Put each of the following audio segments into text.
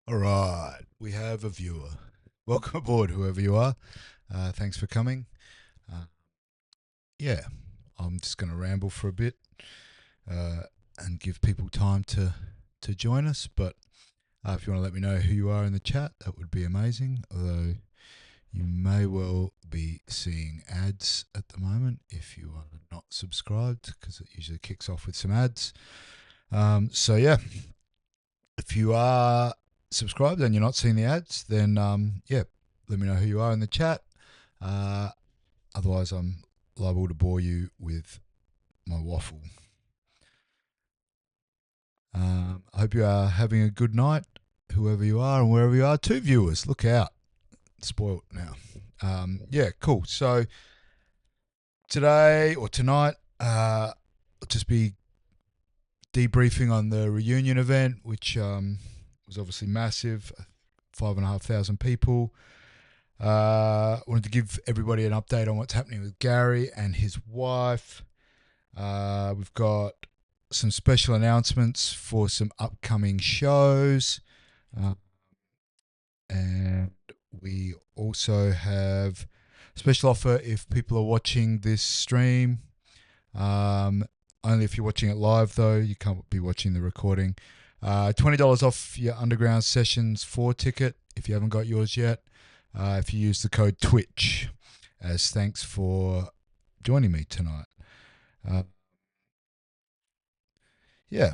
All right, we have a viewer. Welcome aboard, whoever you are. Thanks for coming. Uh, yeah, I'm just going to ramble for a bit uh, and give people time to join us. But if you want to let me know who you are in the chat, that would be amazing. Although you may well be seeing ads at the moment if you are not subscribed, because it usually kicks off with some ads. So yeah, if you are subscribed and you're not seeing the ads, then yeah, let me know who you are in the chat. Uh, Otherwise, I'm liable to bore you with my waffle. I hope you are having a good night, whoever you are and wherever you are. Two viewers, look out. Spoiled now. Yeah, cool. So today or tonight, I'll just be debriefing on the reunion event, which was obviously massive, 5,500 people. Wanted to give everybody an update on what's happening with Gary and his wife. We've got some special announcements for some upcoming shows. And we also have a special offer if people are watching this stream. Only if you're watching it live, though. You can't be watching the recording. $20 off your Underground Sessions 4 ticket if you haven't got yours yet. If you use the code TWITCH as thanks for joining me tonight. Yeah.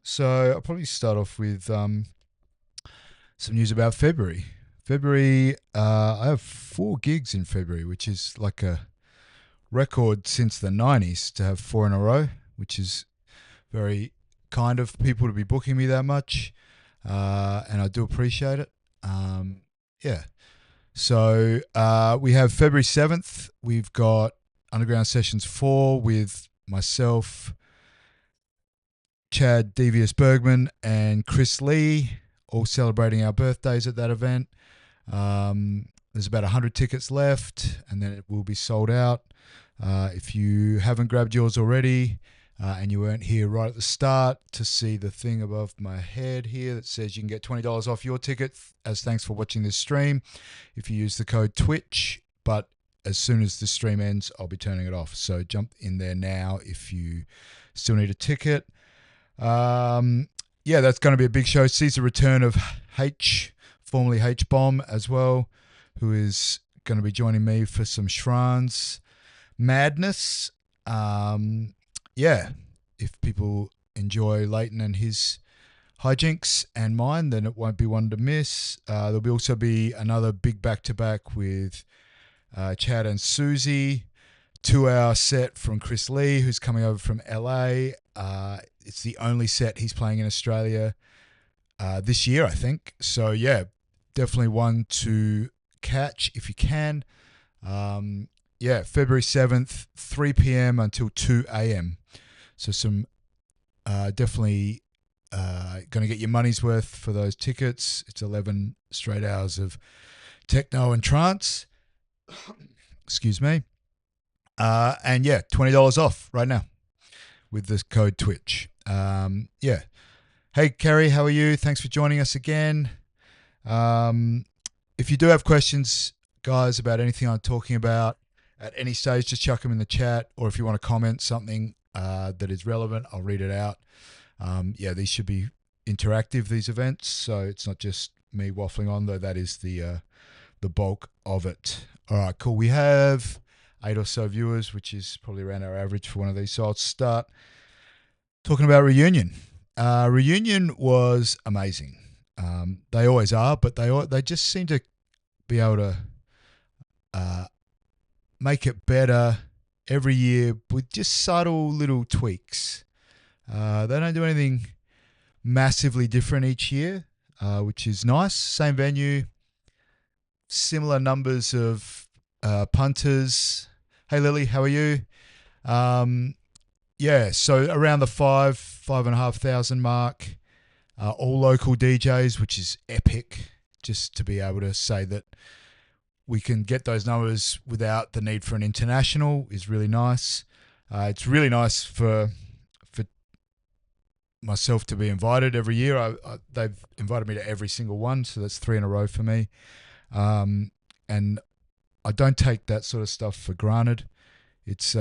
So I'll probably start off with some news about February. I have 4 gigs in February, which is like a record since the 90s to have 4 in a row, which is very kind of people to be booking me that much. And I do appreciate it. Yeah. So we have February 7th. We've got Underground Sessions 4 with myself, Chad Devious Bergman, and Chris Lee, all celebrating our birthdays at that event. There's about 100 tickets left, and then it will be sold out. If you haven't grabbed yours already and you weren't here right at the start to see the thing above my head here that says you can get $20 off your ticket as thanks for watching this stream if you use the code TWITCH. But as soon as the stream ends, I'll be turning it off. So jump in there now if you still need a ticket. Yeah, that's going to be a big show. Sees the return of H, formerly H Bomb as well, who is going to be joining me for some Shrans madness. Yeah, if people enjoy Leighton and his hijinks and mine, then it won't be one to miss. There'll be also be another big back-to-back with Chad and Susie. 2-hour set from Chris Lee, who's coming over from LA. It's the only set he's playing in Australia this year, I think. So, yeah, definitely one to catch if you can. Yeah, February 7th, 3 p.m. until 2 a.m. So some definitely going to get your money's worth for those tickets. It's 11 straight hours of techno and trance. Excuse me. And yeah, $20 off right now with this code Twitch. Yeah. Hey, Kerry, how are you? Thanks for joining us again. If you do have questions, guys, about anything I'm talking about at any stage, just chuck them in the chat. Or if you want to comment something that is relevant, I'll read it out. Yeah, these should be interactive, these events. So it's not just me waffling on, though that is the bulk of it. All right, cool. We have 8 or so viewers, which is probably around our average for one of these. So I'll start talking about Reunion. Reunion was amazing. They always are, but they just seem to be able to make it better every year with just subtle little tweaks. They don't do anything massively different each year, which is nice. Same venue, similar numbers of punters. Hey, Lily, how are you? Yeah, so around the 5,500 mark, all local DJs, which is epic, just to be able to say that we can get those numbers without the need for an international is really nice. It's really nice for myself to be invited every year. They've invited me to every single one, so that's 3 in a row for me. And I don't take that sort of stuff for granted. It's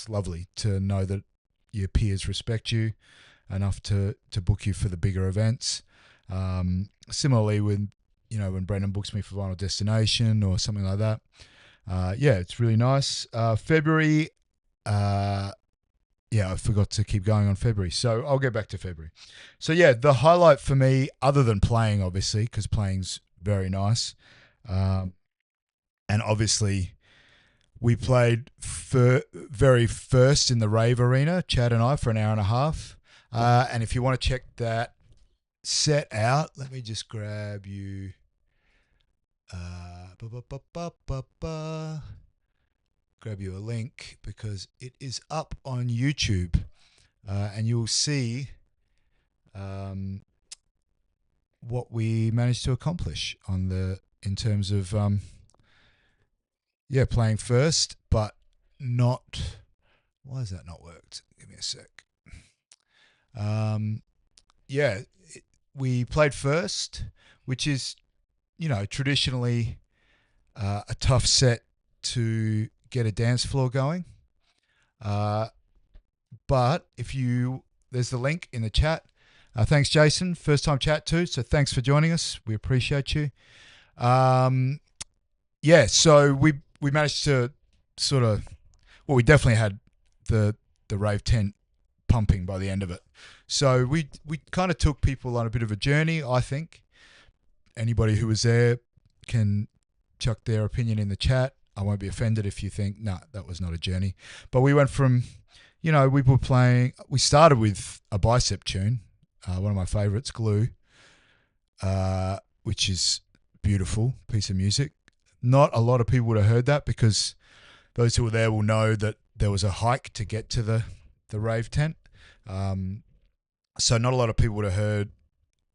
lovely to know that your peers respect you enough to book you for the bigger events. Similarly, when Brendan books me for Vinyl Destination or something like that, yeah, it's really nice. February, yeah, I forgot to keep going on February, so I'll get back to February. So yeah, the highlight for me, other than playing, obviously, because playing's very nice, and obviously we played very first in the Rave Arena, Chad and I, for an hour and a half. And if you want to check that set out, let me just grab you. Grab you a link because it is up on YouTube, and you'll see what we managed to accomplish in terms of playing first, but not. Why has that not worked? Give me a sec. Yeah, we played first, which is, traditionally a tough set to get a dance floor going. But there's the link in the chat. Thanks, Jason. First time chat too, so thanks for joining us. We appreciate you. So we managed to we definitely had the rave tent pumping by the end of it. So we kind of took people on a bit of a journey, I think. Anybody who was there can chuck their opinion in the chat. I won't be offended if you think, nah, that was not a journey. But we went from, we started with a bicep tune, one of my favourites, Glue, which is beautiful piece of music. Not a lot of people would have heard that because those who were there will know that there was a hike to get to the rave tent. So not a lot of people would have heard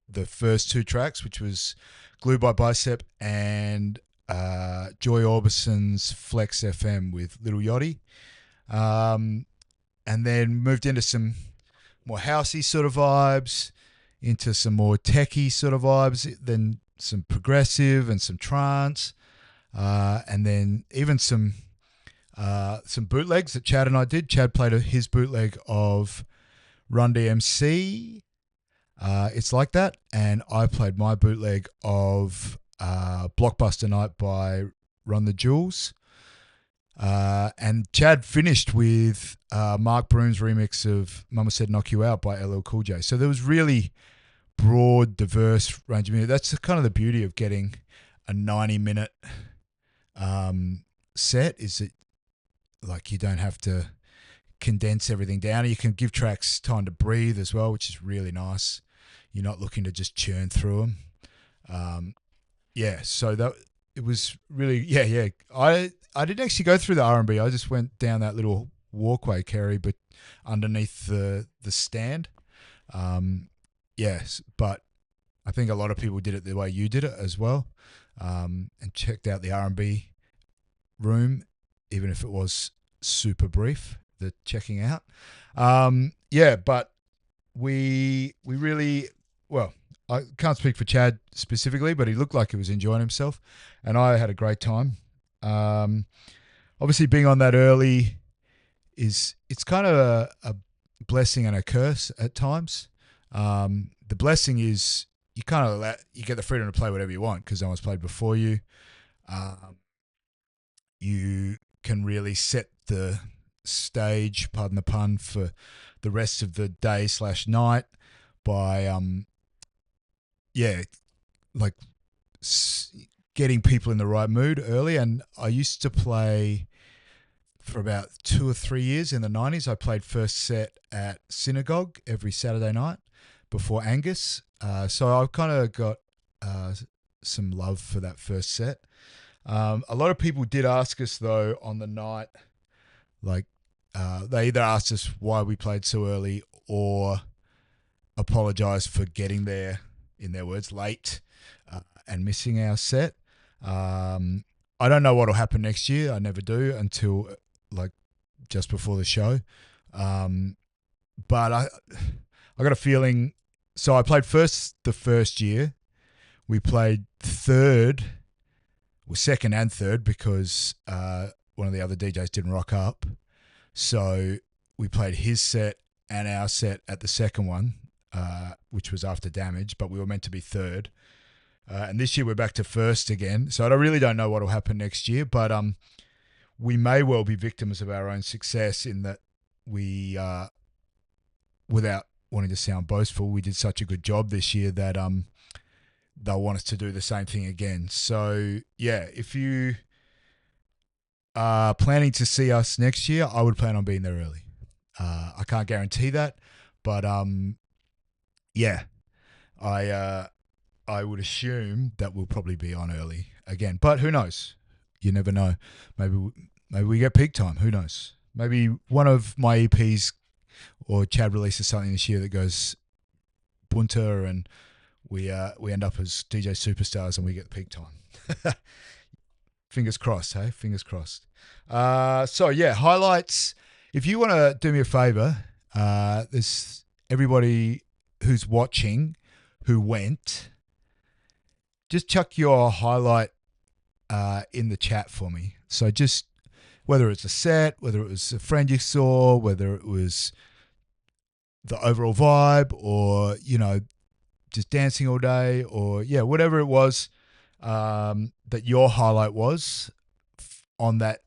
the first two tracks, which was Glue by Bicep and Joy Orbison's Flex FM with Little Yachty. And then moved into some more housey sort of vibes, into some more techie sort of vibes, then some progressive and some trance, and then even some bootlegs that Chad and I did. Chad played his bootleg of Run DMC, It's Like That, and I played my bootleg of Blockbuster Night by Run the Jewels. And Chad finished with Mark Broom's remix of Mama Said Knock You Out by LL Cool J. So there was really broad, diverse range of music. That's kind of the beauty of getting a 90-minute set, is that like you don't have to condense everything down. You can give tracks time to breathe as well, which is really nice. You're not looking to just churn through them. So that it was really I didn't actually go through the R&B. I just went down that little walkway, Kerry, but underneath the stand. Yes, but I think a lot of people did it the way you did it as well, and checked out the R&B room, even if it was super brief, the checking out. But we really, well, I can't speak for Chad specifically, but he looked like he was enjoying himself, and I had a great time. Obviously being on that early it's kind of a blessing and a curse at times. The blessing is you get the freedom to play whatever you want because no one's played before you. You can really set the stage, pardon the pun, for the rest of the day / night by getting people in the right mood early. And I used to play for about 2 or 3 years in the 90s. I played first set at Synagogue every Saturday night before Angus. So I've kind of got some love for that first set. A lot of people did ask us, though, on the night, they either asked us why we played so early or apologised for getting there, in their words, late and missing our set. I don't know what will happen next year. I never do until just before the show. but I got a feeling. So I played first the first year. We played third, well, second and third because one of the other DJs didn't rock up. So we played his set and our set at the second one, which was after Damage, but we were meant to be third. And this year we're back to first again. So I really don't know what will happen next year, but we may well be victims of our own success in that we, without wanting to sound boastful, we did such a good job this year that they'll want us to do the same thing again. So yeah, if you are planning to see us next year, I would plan on being there early. I can't guarantee that, but yeah, I would assume that we'll probably be on early again. But who knows? You never know. Maybe we get peak time. Who knows? Maybe one of my EPs or Chad releases something this year that goes bunter and we end up as DJ superstars and we get peak time. Fingers crossed, hey? Fingers crossed. So yeah, highlights. If you want to do me a favor, there's everybody who's watching who went, just chuck your highlight in the chat for me. So just whether it's a set, whether it was a friend you saw, whether it was the overall vibe or, you know, just dancing all day or, yeah, whatever it was that your highlight was on that,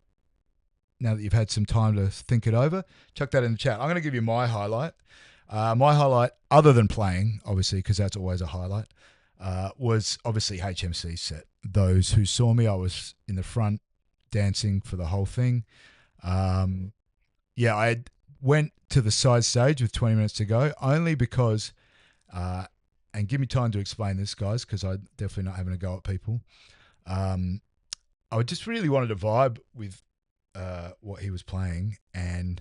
now that you've had some time to think it over, chuck that in the chat. I'm going to give you my highlight. My highlight, other than playing, obviously, because that's always a highlight, was obviously HMC's set. Those who saw me, I was in the front dancing for the whole thing. Yeah, I went to the side stage with 20 minutes to go, only because, and give me time to explain this, guys, because I'm definitely not having a go at people. I just really wanted to vibe with what he was playing, and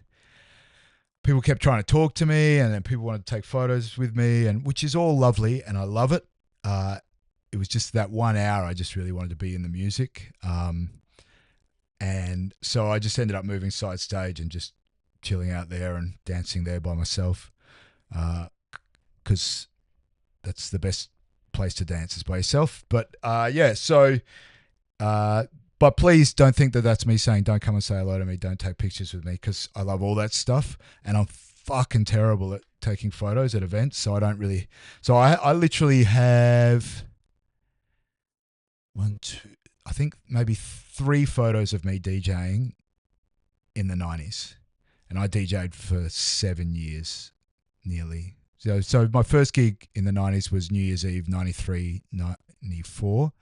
people kept trying to talk to me, and then people wanted to take photos with me, and which is all lovely, and I love it. It was just that 1 hour I just really wanted to be in the music. And so I just ended up moving side stage and just chilling out there and dancing there by myself, because that's the best place to dance is by yourself. But yeah, so but please don't think that that's me saying don't come and say hello to me, don't take pictures with me, because I love all that stuff and I'm fucking terrible at taking photos at events. So I don't really. So I literally have I think maybe 3 photos of me DJing in the 90s. And I DJ'd for 7 years, nearly. So my first gig in the 90s was New Year's Eve, 93, 94.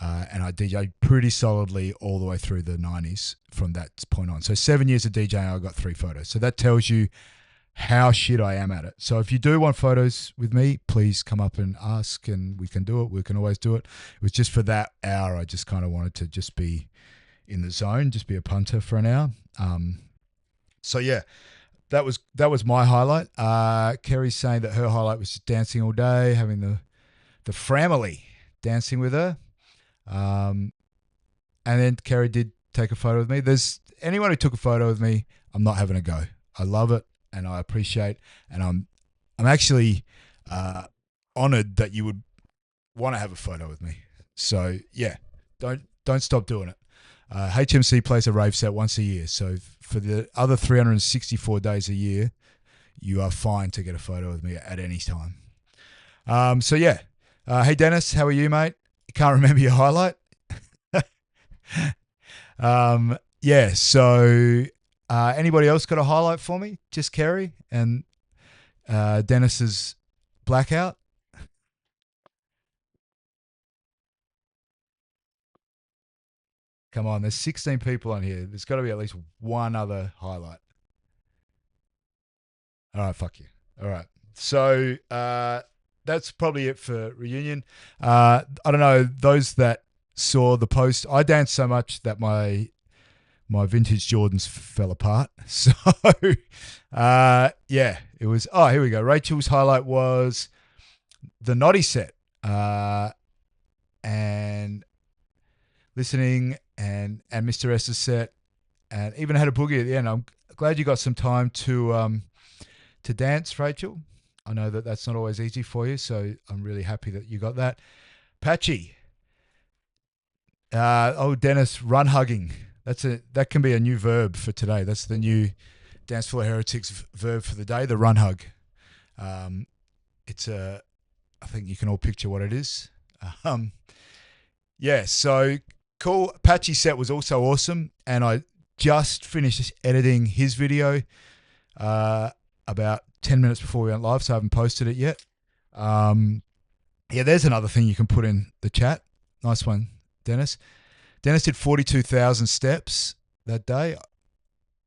And I DJ'd pretty solidly all the way through the 90s from that point on. So 7 years of DJing, I got 3 photos. So that tells you how shit I am at it. So if you do want photos with me, please come up and ask and we can do it. We can always do it. It was just for that hour. I just kind of wanted to just be in the zone, just be a punter for an hour. So yeah, that was my highlight. Kerry's saying that her highlight was just dancing all day, having the family dancing with her. And then Kerry did take a photo with me. There's anyone who took a photo with me, I'm not having a go. I love it. And I appreciate, and I'm actually honoured that you would want to have a photo with me. So yeah, don't stop doing it. HMC plays a rave set once a year, so for the other 364 days a year, you are fine to get a photo with me at any time. So yeah, hey Dennis, how are you, mate? You can't remember your highlight? Yeah, so. Anybody else got a highlight for me? Just Kerry and Dennis's blackout. Come on, there's 16 people on here. There's got to be at least one other highlight. All right, fuck you. All right. So that's probably it for reunion. I don't know, those that saw the post, I danced so much that my vintage Jordans fell apart. So, yeah, it was, oh, here we go. Rachel's highlight was the Noddy set and listening and Mr. S's set and even had a boogie at the end. I'm glad you got some time to to dance, Rachel. I know that that's not always easy for you, so I'm really happy that you got that. Patchy. Dennis, run hugging. That can be a new verb for today. That's the new Dance Floor Heretics verb for the day, the run hug. I think you can all picture what it is. So cool. Patchy's set was also awesome, and I just finished editing his video about 10 minutes before we went live, so I haven't posted it yet. There's another thing you can put in the chat. Nice one, Dennis. Dennis did 42,000 steps that day.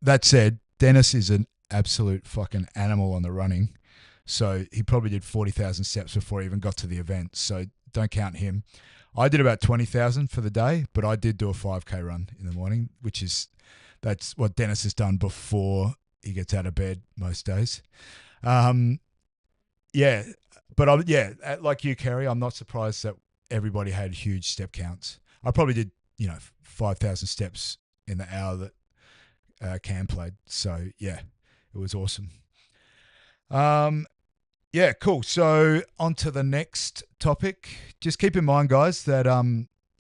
That said, Dennis is an absolute fucking animal on the running. So he probably did 40,000 steps before he even got to the event. So don't count him. I did about 20,000 for the day, but I did do a 5K run in the morning, that's what Dennis has done before he gets out of bed most days. Like you, Kerry, I'm not surprised that everybody had huge step counts. I probably did, 5,000 steps in the hour that Cam played. So yeah, it was awesome. Cool. So on to the next topic. Just keep in mind, guys, that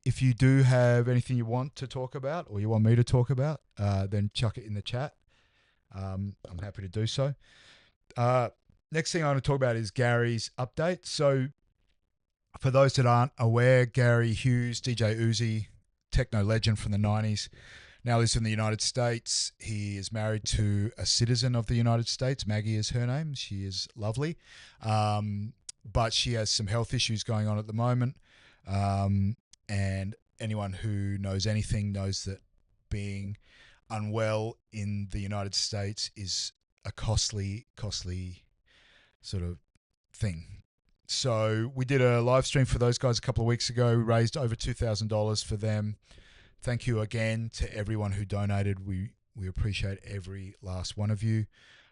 if you do have anything you want to talk about or you want me to talk about, then chuck it in the chat. I'm happy to do so. Next thing I want to talk about is Gary's update. So for those that aren't aware, Gary Hughes, DJ Uzi, techno legend from the 90s, now lives in the United States. He is married to a citizen of the United States. Maggie is her name. She is lovely. But she has some health issues going on at the moment. And anyone who knows anything knows that being unwell in the United States is a costly sort of thing. So we did a live stream for those guys a couple of weeks ago. We raised over $2,000 for them. Thank you again to everyone who donated. We appreciate every last one of you.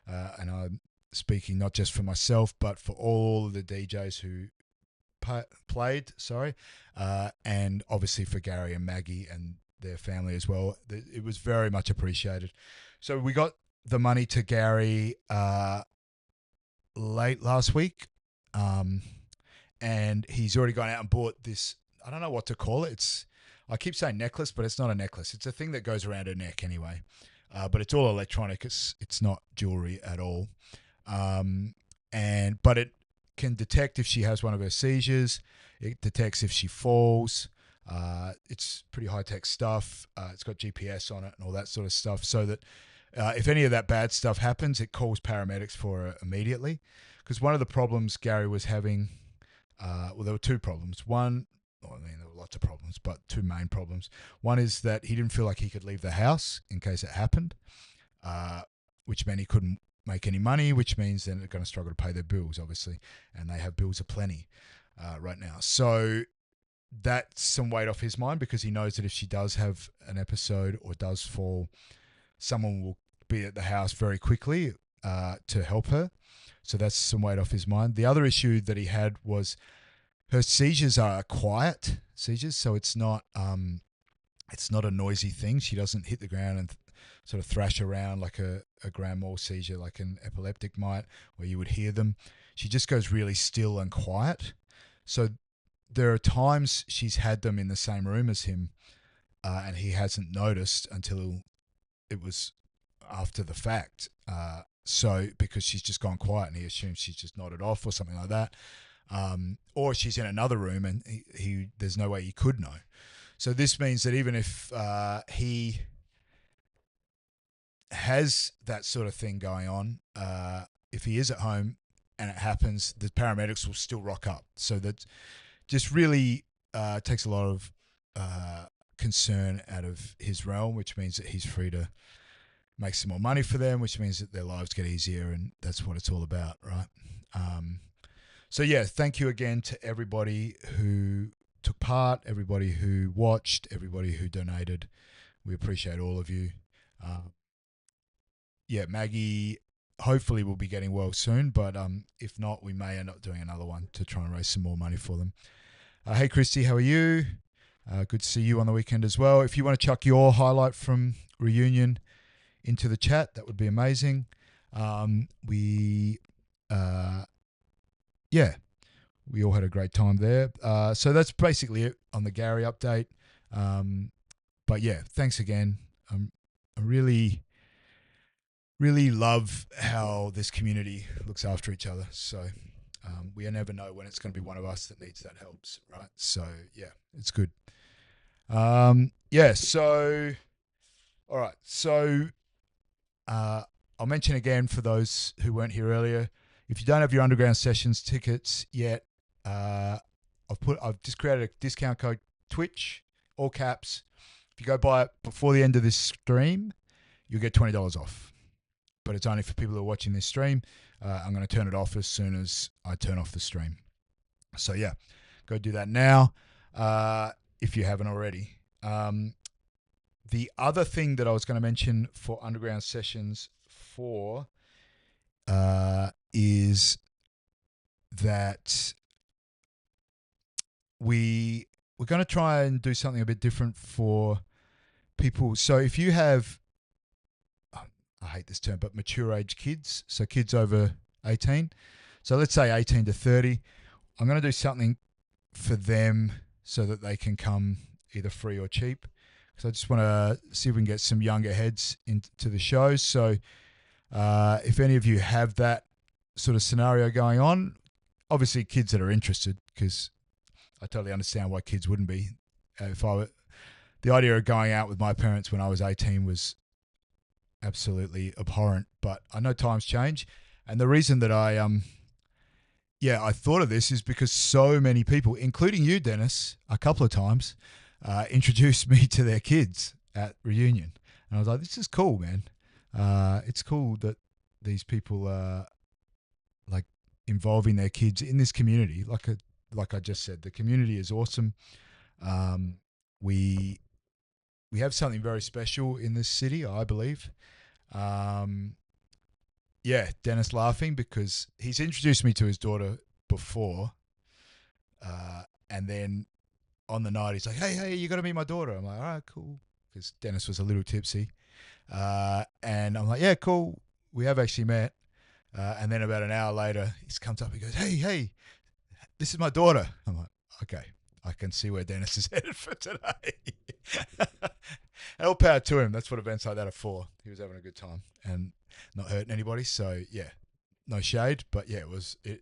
And I'm speaking not just for myself, but for all of the DJs who played, and obviously for Gary and Maggie and their family as well. It was very much appreciated. So we got the money to Gary late last week, and he's already gone out and bought this, I don't know what to call it. I keep saying necklace, but it's not a necklace. It's a thing that goes around her neck anyway. But it's all electronic. It's not jewelry at all. But it can detect if she has one of her seizures. It detects if she falls. It's pretty high-tech stuff. It's got GPS on it and all that sort of stuff, so that if any of that bad stuff happens, it calls paramedics for her immediately. Because one of the problems Gary was having, there were two problems. There were lots of problems, but two main problems. One is that he didn't feel like he could leave the house in case it happened, which meant he couldn't make any money, which means then they're going to struggle to pay their bills, obviously, and they have bills aplenty right now. So that's some weight off his mind, because he knows that if she does have an episode or does fall, someone will be at the house very quickly to help her. So that's some weight off his mind. The other issue that he had was her seizures are quiet seizures, so it's not a noisy thing. She doesn't hit the ground and sort of thrash around like a grand mal seizure, like an epileptic might, where you would hear them. She just goes really still and quiet. So there are times she's had them in the same room as him, and he hasn't noticed until it was after the fact. So because she's just gone quiet and he assumes she's just nodded off or something like that. Or she's in another room and he there's no way he could know. So this means that even if he has that sort of thing going on, if he is at home and it happens, the paramedics will still rock up. So that just really takes a lot of concern out of his realm, which means that he's free to make some more money for them, which means that their lives get easier, and that's what it's all about, right? So yeah, thank you again to everybody who took part, everybody who watched, everybody who donated. We appreciate all of you. Maggie hopefully will be getting well soon, but if not, we may end up doing another one to try and raise some more money for them. Hey Christy, how are you? Good to see you on the weekend as well. If you want to chuck your highlight from reunion into the chat, that would be amazing. We, yeah, we all had a great time there. So that's basically it on the Gary update. But yeah, thanks again. I really, really love how this community looks after each other. So we never know when it's going to be one of us that needs that helps, right? So yeah, it's good. Yeah. So all right. So I'll mention again for those who weren't here earlier. If you don't have your underground sessions tickets yet, I've just created a discount code Twitch, all caps. If you go buy it before the end of this stream, you'll get $20 off. But it's only for people who are watching this stream. I'm going to turn it off as soon as I turn off the stream. So yeah, go do that now if you haven't already. The other thing that I was going to mention for underground sessions is that we're going to try and do something a bit different for people. So if you have, I hate this term, but mature age kids, so kids over 18. So let's say 18 to 30. I'm going to do something for them so that they can come either free or cheap. So I just want to see if we can get some younger heads into the show. So if any of you have that sort of scenario going on, obviously kids that are interested, because I totally understand why kids wouldn't be. The idea of going out with my parents when I was 18 was absolutely abhorrent, but I know times change. And the reason that I thought of this is because so many people, including you, Dennis, a couple of times, introduced me to their kids at reunion. And I was like, this is cool, man. It's cool that these people are like involving their kids in this community. Like I just said, the community is awesome. We have something very special in this city, I believe. Dennis laughing because he's introduced me to his daughter before, and then on the night he's like, hey, you got to meet my daughter. I'm like, all right, cool, because Dennis was a little tipsy, and I'm like, yeah, cool, we have actually met, and then about an hour later he comes up, he goes, hey, this is my daughter. I'm like, okay, I can see where Dennis is headed for today. All power to him. That's what events like that are for. He was having a good time and not hurting anybody. So yeah, no shade, but yeah, it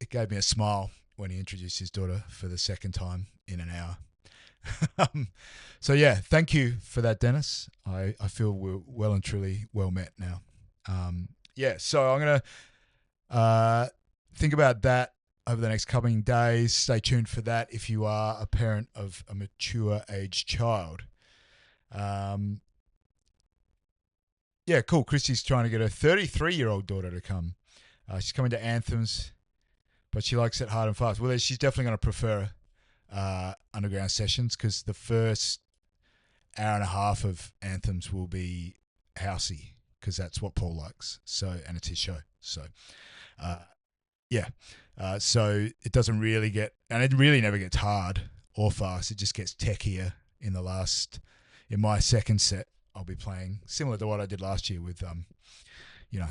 gave me a smile when he introduced his daughter for the second time in an hour. So yeah, thank you for that, Dennis. I feel we're well and truly well met now. So I'm gonna think about that over the next coming days. Stay tuned for that if you are a parent of a mature age child. Cool. Christy's trying to get her 33-year-old daughter to come. She's coming to Anthems, but she likes it hard and fast. Well, she's definitely going to prefer underground sessions because the first hour and a half of Anthems will be housey because that's what Paul likes. So, and it's his show. So, so it doesn't really get, and it really never gets hard or fast. It just gets techier in my second set. I'll be playing similar to what I did last year with,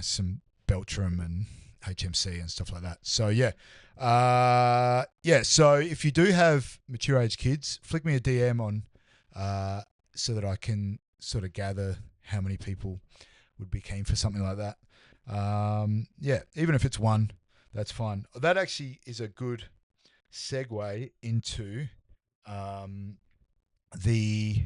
some Beltram and HMC and stuff like that. So So if you do have mature age kids, flick me a DM on, so that I can sort of gather how many people would be keen for something like that. Even if it's one, that's fine. That actually is a good segue into the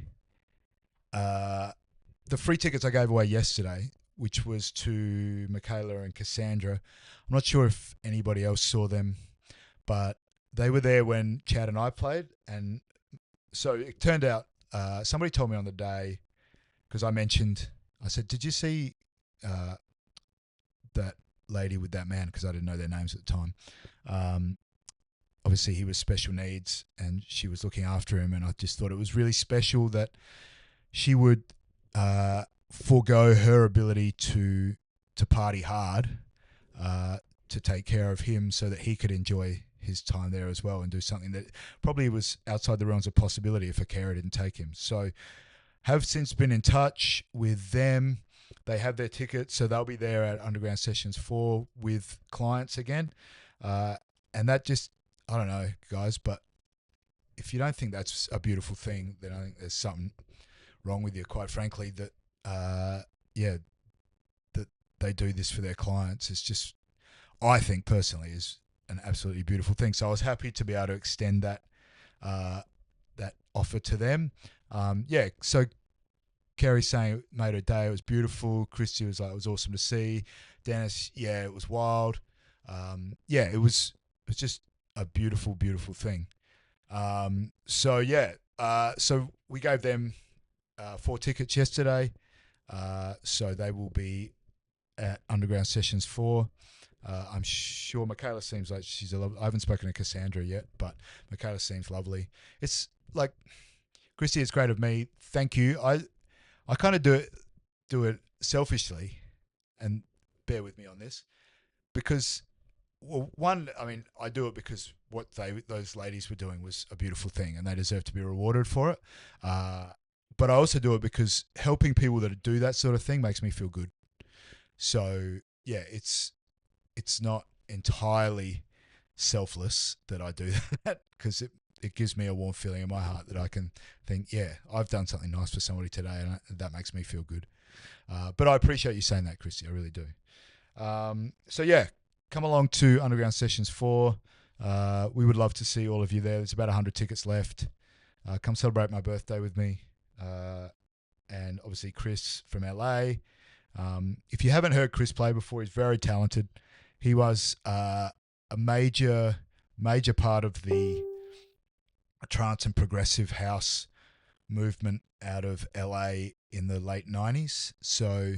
free tickets I gave away yesterday, which was to Michaela and Cassandra. I'm not sure if anybody else saw them, but they were there when Chad and I played. And so it turned out somebody told me on the day, because I said, did you see that lady with that man? Because I didn't know their names at the time. Obviously, he was special needs and she was looking after him. And I just thought it was really special that she would forego her ability to party hard to take care of him so that he could enjoy his time there as well and do something that probably was outside the realms of possibility if a carer didn't take him. So have since been in touch with them. they have their tickets, so they'll be there at Underground Sessions 4 with clients again. And that just, I don't know, guys, but if you don't think that's a beautiful thing, then I think there's something wrong with you, quite frankly, that, yeah, that they do this for their clients. It's just, I think personally, is an absolutely beautiful thing. So I was happy to be able to extend that that offer to them. Yeah, so Kerry's saying it made her day. It was beautiful. Christy was like, it was awesome to see. Dennis, yeah, it was wild. Yeah, it was just a beautiful, beautiful thing. So yeah, so we gave them 4 tickets yesterday. So they will be at Underground Sessions 4. I'm sure Michaela seems like she's a lovely. I haven't spoken to Cassandra yet, but Michaela seems lovely. It's like, Christy, it's great of me. Thank you. I kind of do it selfishly, and bear with me on this, because, well, one, I mean, I do it because what those ladies were doing was a beautiful thing, and they deserve to be rewarded for it. But I also do it because helping people that do that sort of thing makes me feel good. So yeah, it's not entirely selfless that I do that, because it gives me a warm feeling in my heart that I can think, yeah, I've done something nice for somebody today, and that makes me feel good. But I appreciate you saying that, Christy. I really do. So yeah, come along to Underground Sessions 4. We would love to see all of you there. There's about 100 tickets left. Come celebrate my birthday with me. And obviously Chris from LA. If you haven't heard Chris play before, he's very talented. He was a major part of the trance and progressive house movement out of LA in the late 90s. So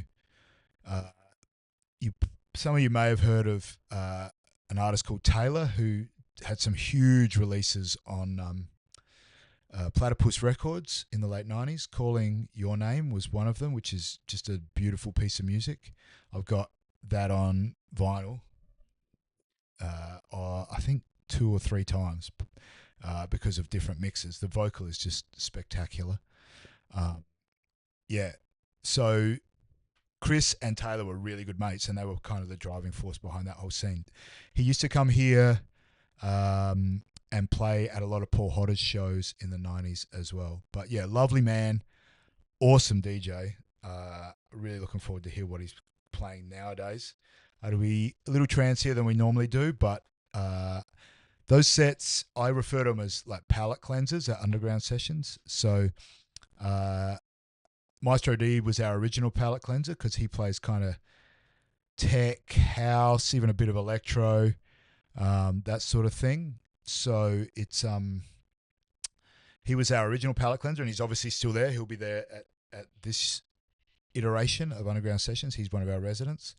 some of you may have heard of an artist called Taylor, who had some huge releases on Platypus Records in the late 90s. Calling Your Name was one of them, which is just a beautiful piece of music. I've got that on vinyl, I think 2 or 3 times, because of different mixes. The vocal is just spectacular. Yeah, so Chris and Taylor were really good mates, and they were kind of the driving force behind that whole scene. He used to come here and play at a lot of Paul Hodder's shows in the 90s as well. But yeah, lovely man, awesome DJ. Really looking forward to hear what he's playing nowadays. It'll be a little trancier than we normally do, but those sets, I refer to them as like palette cleansers at Underground Sessions. So Maestro D was our original palette cleanser, because he plays kind of tech, house, even a bit of electro, that sort of thing. So it's he was our original palette cleanser, and he's obviously still there. He'll be there at this iteration of Underground Sessions. He's one of our residents.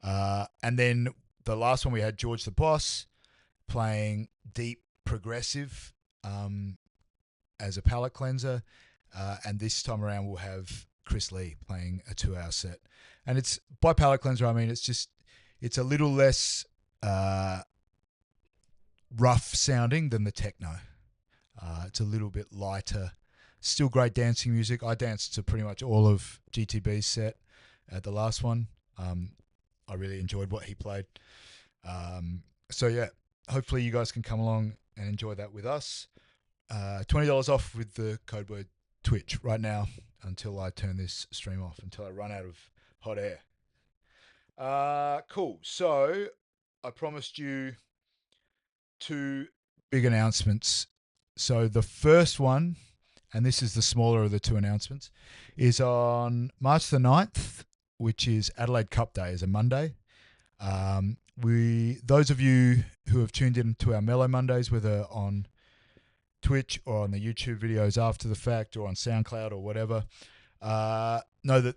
And then the last one, we had George the Boss playing deep progressive as a palette cleanser. And this time around, we'll have Chris Lee playing a 2-hour set. And it's, by palette cleanser, I mean it's a little less rough sounding than the techno. It's a little bit lighter. Still great dancing music. I danced to pretty much all of GTB's set at the last one. I really enjoyed what he played. So yeah, hopefully you guys can come along and enjoy that with us. $20 off with the code word Twitch right now, until I turn this stream off, until I run out of hot air. Cool. So I promised you 2 big announcements. So the first one, and this is the smaller of the 2 announcements, is on March the 9th, which is Adelaide Cup Day, is a Monday. Those of you who have tuned in to our Mellow Mondays, whether on Twitch or on the YouTube videos after the fact, or on SoundCloud or whatever, know that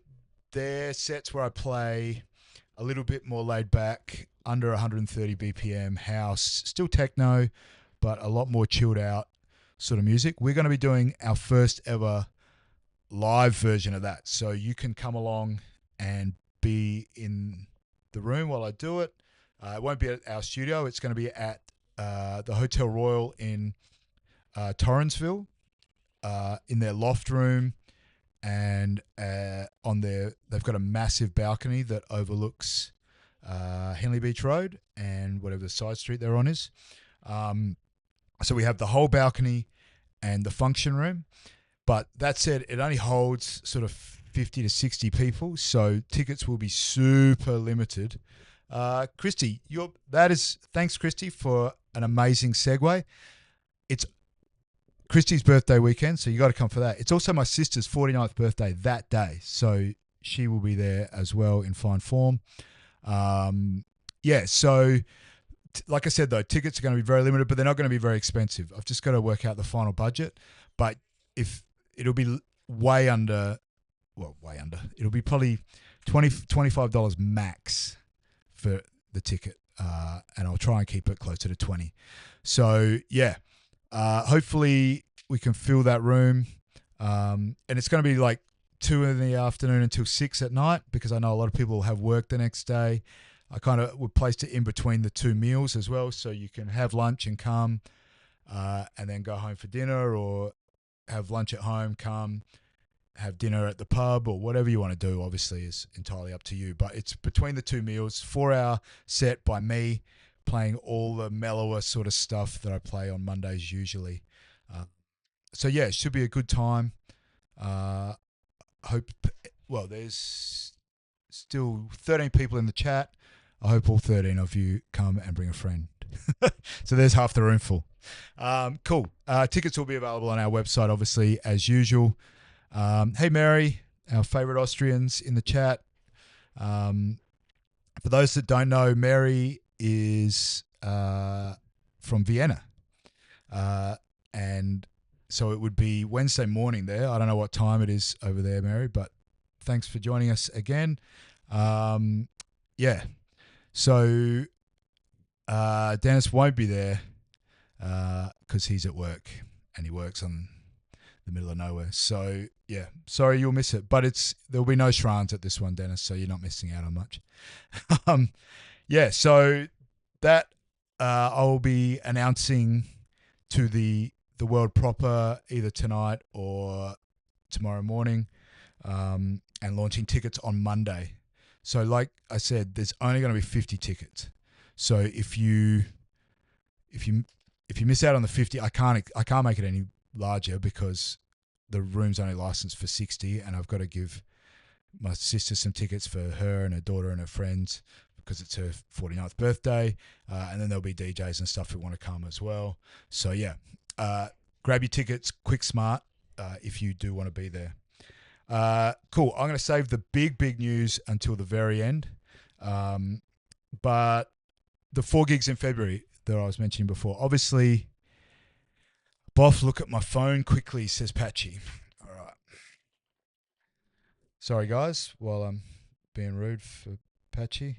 they're sets where I play a little bit more laid back, under 130 BPM house, still techno, but a lot more chilled out sort of music. We're going to be doing our first ever live version of that. So you can come along and be in the room while I do it. It won't be at our studio. It's going to be at the Hotel Royal in Torrensville, in their loft room. and on there they've got a massive balcony that overlooks Henley Beach Road and whatever the side street they're on is. So we have the whole balcony and the function room. But that said, it only holds sort of 50 to 60 people, so tickets will be super limited. Christy, thanks, Christy, for an amazing segue. It's Christy's birthday weekend, so you got to come for that. It's also my sister's 49th birthday that day, so she will be there as well in fine form. So like I said, though, tickets are going to be very limited, but they're not going to be very expensive. I've just got to work out the final budget, but if it'll be way under. It'll be probably $25 max for the ticket, and I'll try and keep it closer to 20. So yeah, hopefully we can fill that room, and it's going to be like 2 in the afternoon until 6 at night because I know a lot of people have work the next day. I kind of would place it in between the 2 meals as well, so you can have lunch and come, and then go home for dinner, or have lunch at home, come, have dinner at the pub, or whatever you want to do. Obviously is entirely up to you, but it's between the 2 meals, 4-hour set by me playing all the mellower sort of stuff that I play on Mondays usually. So yeah, it should be a good time. There's still 13 people in the chat. I hope all 13 of you come and bring a friend. So there's half the room full. Cool. Tickets will be available on our website, obviously, as usual. Hey, Mary, our favourite Austrians in the chat. For those that don't know, Mary is from Vienna. And so it would be Wednesday morning there. I don't know what time it is over there, Mary, but thanks for joining us again. So Dennis won't be there because he's at work and he works on the middle of nowhere. So yeah, sorry you'll miss it, but there'll be no shrines at this one, Dennis, so you're not missing out on much. So that I'll be announcing to the world proper either tonight or tomorrow morning, and launching tickets on Monday. So like I said, there's only going to be 50 tickets. So if you miss out on the 50, I can't make it any larger because the room's only licensed for 60, and I've got to give my sister some tickets for her and her daughter and her friends because it's her 49th birthday, and then there'll be DJs and stuff who want to come as well. So yeah, grab your tickets quick, smart, if you do want to be there. Cool. I'm going to save the big news until the very end, but the 4 gigs in February that I was mentioning before, obviously. BOF, look at my phone quickly, says Patchy. All right. Sorry, guys, while I'm being rude for Patchy.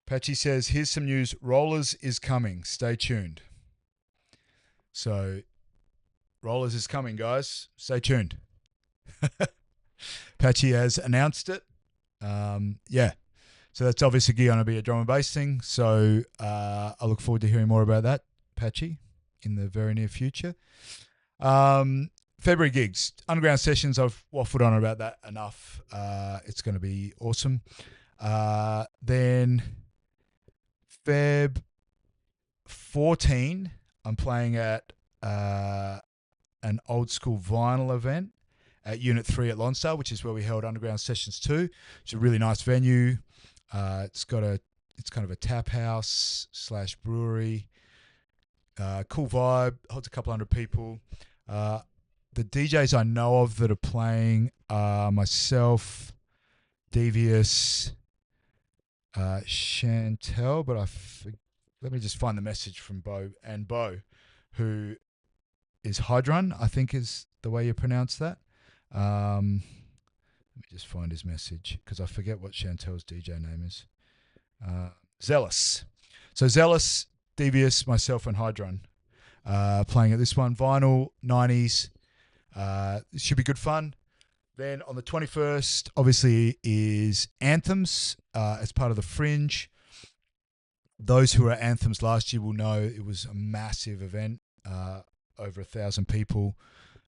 Patchy says, here's some news. Rollers is coming. Stay tuned. So, Rollers is coming, guys. Stay tuned. Patchy has announced it. So that's obviously going to be a drum and bass thing. So I look forward to hearing more about that, Patchy, in the very near future. February gigs, underground sessions. I've waffled on about that enough. It's going to be awesome. Then Feb 14, I'm playing at an old school vinyl event at Unit 3 at Lonsdale, which is where we held Underground Sessions 2. It's a really nice venue. It's kind of a tap house / brewery. Cool vibe. Holds a couple hundred people. The DJs I know of that are playing are myself, Devious, Chantel, but let me just find the message from Bo, who is Hydron, I think is the way you pronounce that. Let me just find his message because I forget what Chantel's DJ name is. Zealous. So Zealous, Devious, myself, and Hydron playing at this one. Vinyl, 90s. It should be good fun. Then on the 21st, obviously, is Anthems as part of the Fringe. Those who were at Anthems last year will know it was a massive event, over 1,000 people.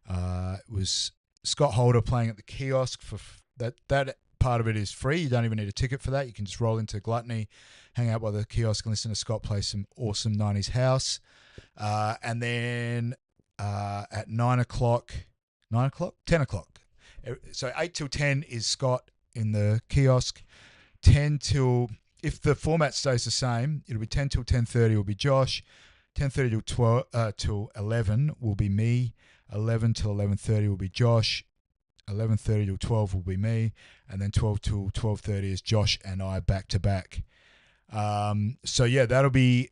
It was Scott Holder playing at the kiosk for that part of it is free. You don't even need a ticket for that. You can just roll into Gluttony, hang out by the kiosk, and listen to Scott play some awesome 90s house. And then at 9 o'clock, 10 o'clock. So 8 till 10 is Scott in the kiosk. 10 till, if the format stays the same, it'll be 10 till 10:30 will be Josh. 10:30 till 12 till 11 will be me. 11 till 11:30 will be Josh. 11:30 till 12 will be me, and then 12 till 12:30 is Josh and I back to back. So yeah, that'll be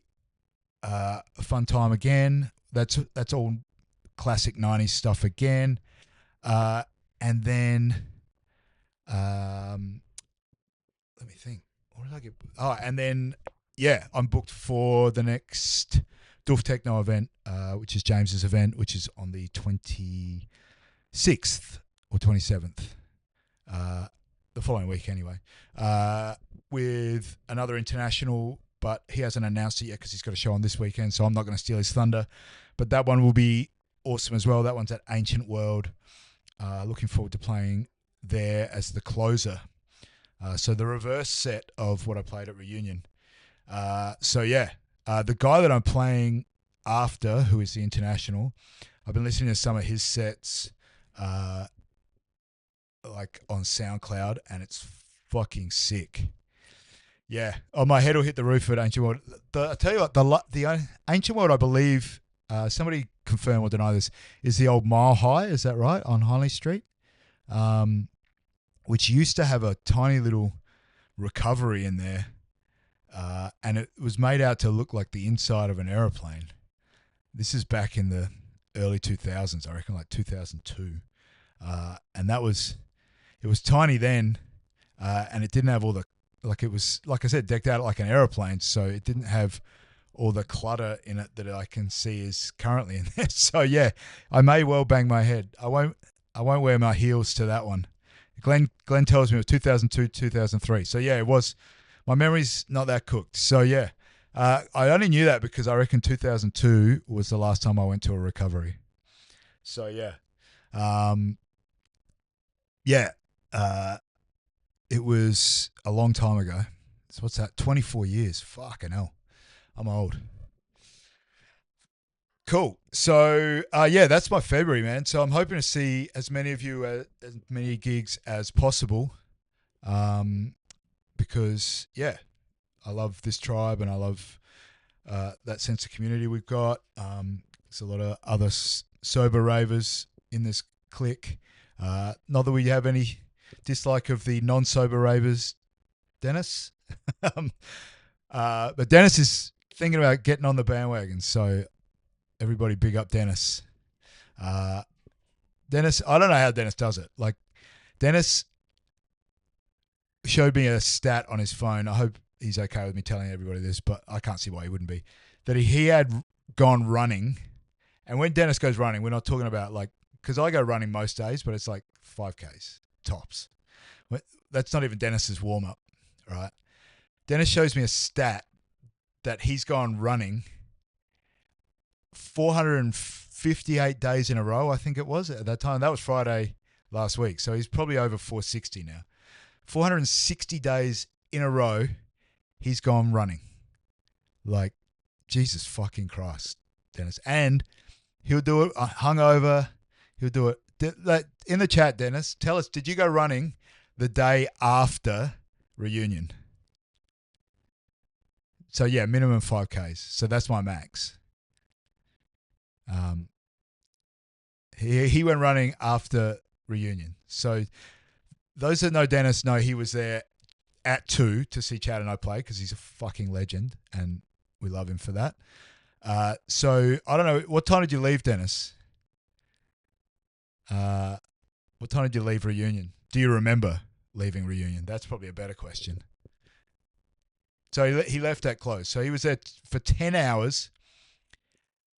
a fun time again. That's all classic 90s stuff again. And then let me think. What did I get? Oh, and then yeah, I'm booked for the next Doof Techno event, which is James's event, which is on the 26th or 27th, the following week anyway, with another international, but he hasn't announced it yet because he's got a show on this weekend, so I'm not going to steal his thunder. But that one will be awesome as well. That one's at Ancient World. Looking forward to playing there as the closer. So the reverse set of what I played at Reunion. So yeah, the guy that I'm playing after, who is the international, I've been listening to some of his sets like on SoundCloud, and it's fucking sick. Yeah. Oh, my head will hit the roof at Ancient World. I tell you what, the Ancient World, I believe, somebody confirm or deny this, is the old Mile High, is that right, on Highley Street? Which used to have a tiny little recovery in there, and it was made out to look like the inside of an aeroplane. This is back in the early 2000s, I reckon, like 2002. And it was tiny then, and it didn't have all the, like it was, like I said, decked out like an aeroplane, so it didn't have all the clutter in it that I can see is currently in there. So yeah, I may well bang my head. I won't wear my heels to that one. Glenn tells me it was 2002, 2003. So yeah, it was. My memory's not that cooked. So yeah, I only knew that because I reckon 2002 was the last time I went to a recovery. So yeah, it was a long time ago. So what's that? 24 years. Fucking hell. I'm old. Cool. So, yeah, that's my February, man. So I'm hoping to see as many of you at as many gigs as possible, because, yeah, I love this tribe and I love that sense of community we've got. There's a lot of other sober ravers in this clique. Not that we have any dislike of the non-sober ravers, Dennis. But Dennis is thinking about getting on the bandwagon, so everybody big up Dennis. Dennis, I don't know how Dennis does it. Like, Dennis showed me a stat on his phone. I hope he's okay with me telling everybody this, but I can't see why he wouldn't be. That he had gone running, and when Dennis goes running, we're not talking about like, because I go running most days, but it's like 5Ks tops. That's not even Dennis's warm-up, right? Dennis shows me a stat that he's gone running 458 days in a row, I think it was at that time. That was Friday last week. So he's probably over 460 now. 460 days in a row, he's gone running. Like, Jesus fucking Christ, Dennis. And he'll do it hungover. He'll do it. In the chat, Dennis, tell us, did you go running the day after Reunion? So yeah, minimum 5Ks. So that's my max. He went running after Reunion. So those that know Dennis know he was there at 2 to see Chad and I play because he's a fucking legend and we love him for that. So I don't know, what time did you leave, Dennis? What time did you leave Reunion? Do you remember leaving Reunion? That's probably a better question. So he left at close. So he was there for 10 hours.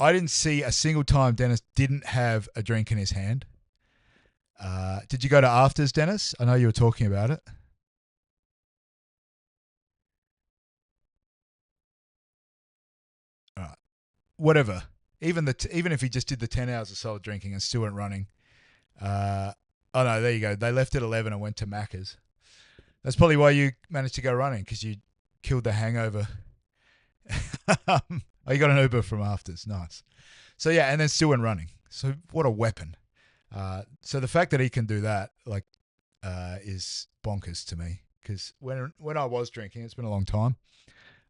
I didn't see a single time Dennis didn't have a drink in his hand. Did you go to afters, Dennis? I know you were talking about it. All right. Whatever. Even if he just did the 10 hours of solid drinking and still went running. Oh no, there you go. They left at 11 and went to Macca's. That's probably why you managed to go running, because you killed the hangover. Oh, you got an Uber from afters. Nice. So yeah, and then still went running. So what a weapon. So the fact that he can do that, like, is bonkers to me. Because when I was drinking, it's been a long time.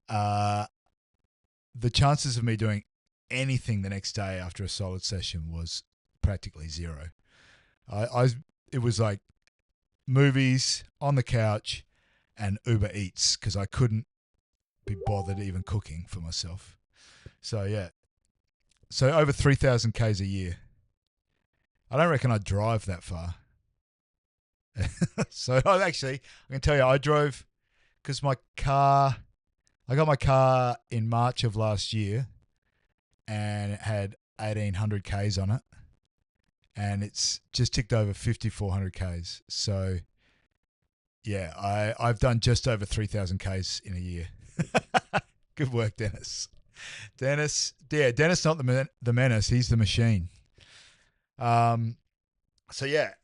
Uh, the chances of me doing anything the next day after a solid session was practically zero. I it was like movies on the couch and Uber Eats, because I couldn't be bothered even cooking for myself. So yeah, so over 3,000 k's a year. I don't reckon I'd drive that far. So I can tell you, I drove because I got my car in March of last year, and it had 1,800 k's on it, and it's just ticked over 5,400 k's. So yeah, I've done just over 3,000 k's in a year. Good work, Dennis. Dennis, not the menace. He's the machine. So yeah,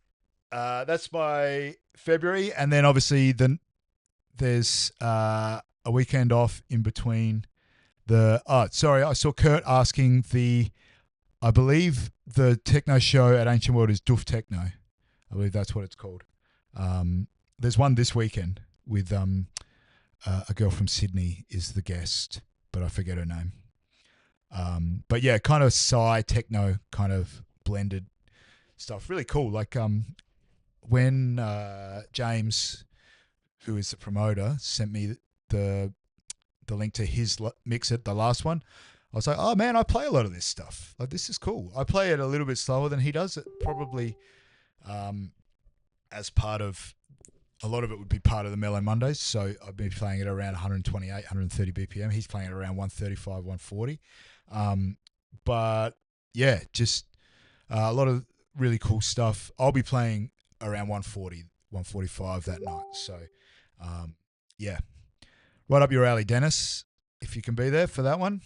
that's my February, and then obviously there's a weekend off in between. I saw Kurt asking I believe the techno show at Ancient World is Doof Techno. I believe that's what it's called. There's one this weekend with a girl from Sydney is the guest, but I forget her name. But yeah, kind of psy techno kind of blended stuff. Really cool. Like when James, who is the promoter, sent me the link to his mix at the last one, I was like, oh man, I play a lot of this stuff. Like, this is cool. I play it a little bit slower than he does. It probably as part of a lot of it would be part of the Mellow Mondays. So I'd be playing it around 128, 130 BPM. He's playing it around 135, 140. But yeah, just a lot of really cool stuff. I'll be playing around 140, 145 that night. So yeah, right up your alley, Dennis, if you can be there for that one.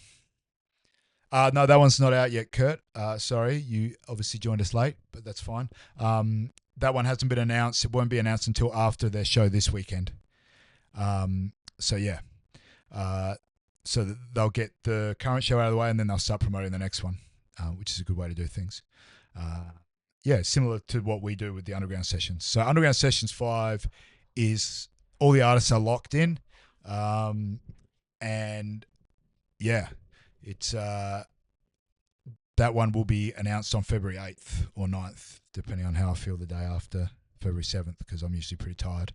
No, that one's not out yet, Kurt. Sorry, you obviously joined us late, but that's fine. That one hasn't been announced. It won't be announced until after their show this weekend. So yeah, so they'll get the current show out of the way, and then they'll start promoting the next one, which is a good way to do things. Yeah, similar to what we do with the Underground Sessions. So Underground Sessions 5 is all the artists are locked in, and yeah, it's that one will be announced on February 8th or 9th, depending on how I feel the day after February 7th, because I'm usually pretty tired.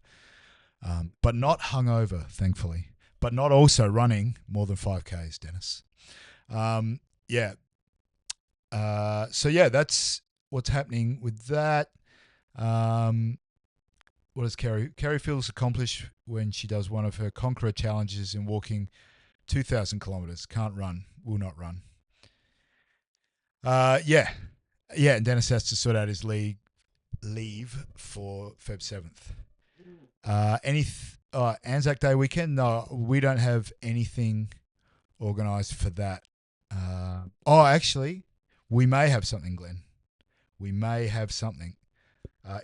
But not hungover, thankfully. But not also running more than 5Ks, Dennis. Yeah. So, yeah, that's what's happening with that. What does Kerry feels accomplished when she does one of her Conqueror challenges in walking 2,000 kilometers? Can't run, will not run. Yeah, and Dennis has to sort out his leave for Feb 7th. Anzac Day weekend? No, we don't have anything organised for that. Actually, we may have something, Glenn. We may have something.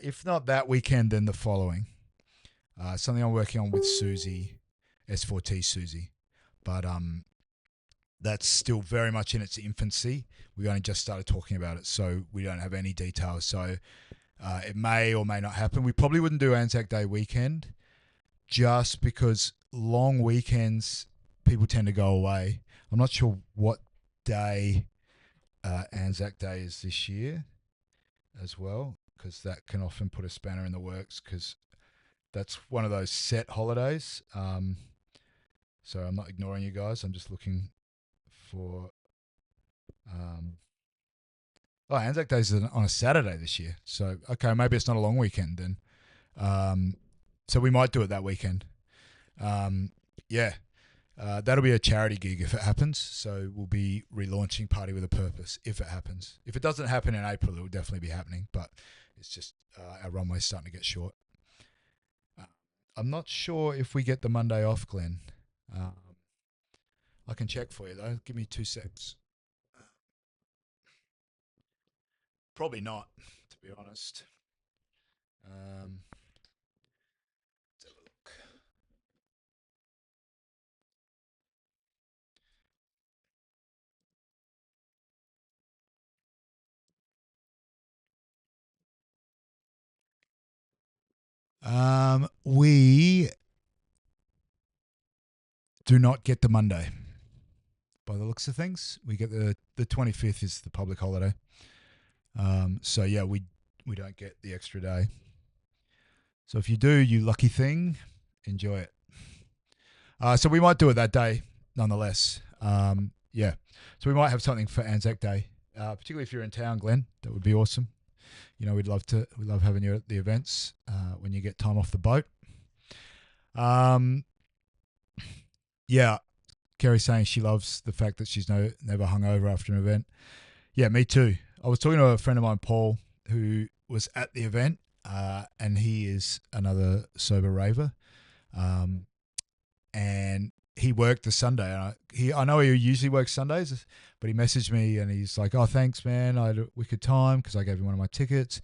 If not that weekend, then the following. Something I'm working on with Susie, S4T Susie. But that's still very much in its infancy. We only just started talking about it, so we don't have any details. So it may or may not happen. We probably wouldn't do Anzac Day weekend just because long weekends, people tend to go away. I'm not sure what day Anzac Day is this year as well, because that can often put a spanner in the works, because that's one of those set holidays. So I'm not ignoring you guys. I'm just looking for Anzac Day is on a Saturday this year. So okay, maybe it's not a long weekend then. So we might do it that weekend. Yeah. That'll be a charity gig if it happens. So we'll be relaunching Party with a Purpose if it happens. If it doesn't happen in April, it will definitely be happening. But it's just our runway's starting to get short. I'm not sure if we get the Monday off, Glenn. I can check for you though. Give me 2 secs. Probably not, to be honest. Let's have a look. We do not get the Monday. By the looks of things, we get the 25th is the public holiday. So yeah, we don't get the extra day. So if you do, you lucky thing, enjoy it. So we might do it that day, nonetheless. Yeah. So we might have something for Anzac Day, particularly if you're in town, Glenn. That would be awesome. You know, we love having you at the events when you get time off the boat. Yeah, Kerry's saying she loves the fact that she's never hungover after an event. Yeah, me too. I was talking to a friend of mine, Paul, who was at the event, and he is another sober raver. And he worked the Sunday. And I know he usually works Sundays, but he messaged me and he's like, "Oh, thanks, man. I had a wicked time because I gave him one of my tickets.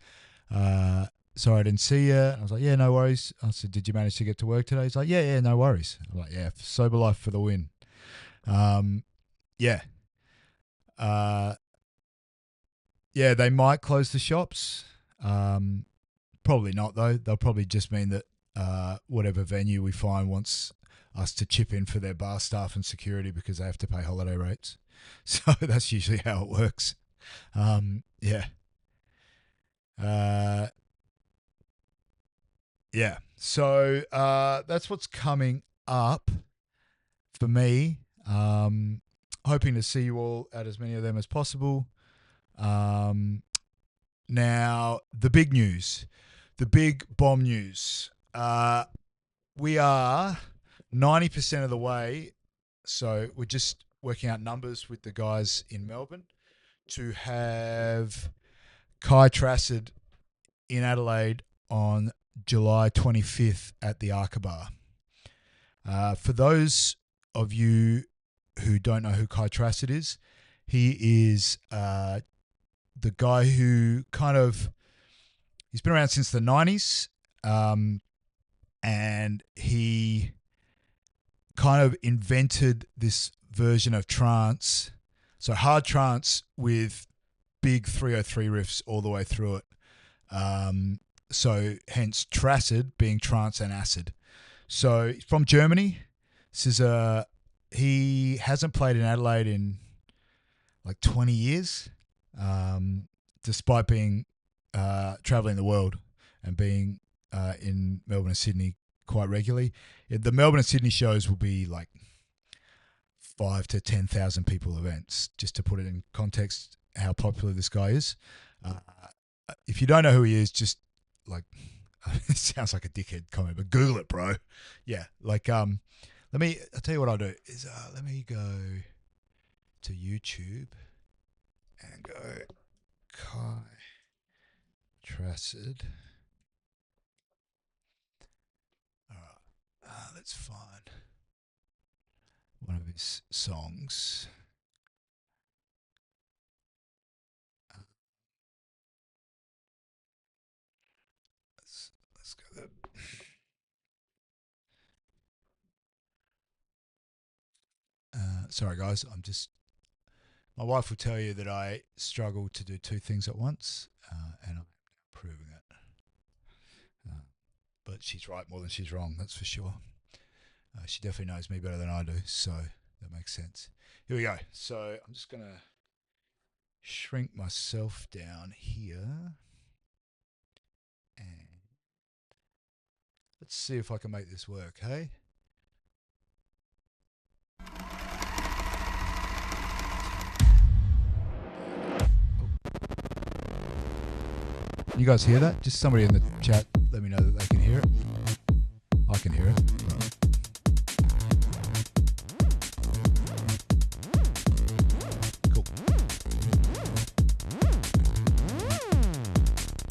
Sorry I didn't see you." And I was like, "Yeah, no worries." I said, "Did you manage to get to work today?" He's like, "Yeah, no worries." I'm like, "Yeah, sober life for the win." Yeah. Yeah, they might close the shops. Probably not, though. They'll probably just mean that whatever venue we find wants us to chip in for their bar staff and security because they have to pay holiday rates. So that's usually how it works. Yeah. Yeah. So that's what's coming up for me. Hoping to see you all at as many of them as possible. Now, the big news, the big bomb news. We are 90% of the way, so we're just working out numbers with the guys in Melbourne to have Kai Trassard in Adelaide on July 25th at the Arca Bar. For those of you who don't know who Kai Trassard is, he is the guy who he's been around since the 90s, and he kind of invented this version of trance, so hard trance with big 303 riffs all the way through it. So hence Trassard being trance and acid. So he's from Germany. He hasn't played in Adelaide in like 20 years, despite being traveling the world and being in Melbourne and Sydney quite regularly. The Melbourne and Sydney shows will be like 5 to 10,000 people events, just to put it in context how popular this guy is. If you don't know who he is, just like it sounds like a dickhead comment, but Google it, bro. Yeah, like I'll tell you what I'll do is let me go to YouTube and go Kai Trassard. All right, let's find one of his songs. Let's go there. Sorry, guys. My wife will tell you that I struggle to do two things at once, and I'm proving it. But she's right more than she's wrong, that's for sure. She definitely knows me better than I do, so that makes sense. Here we go. So I'm just going to shrink myself down here. And let's see if I can make this work, hey? You guys hear that? Just somebody in the chat let me know that they can hear it. I can hear it. Cool.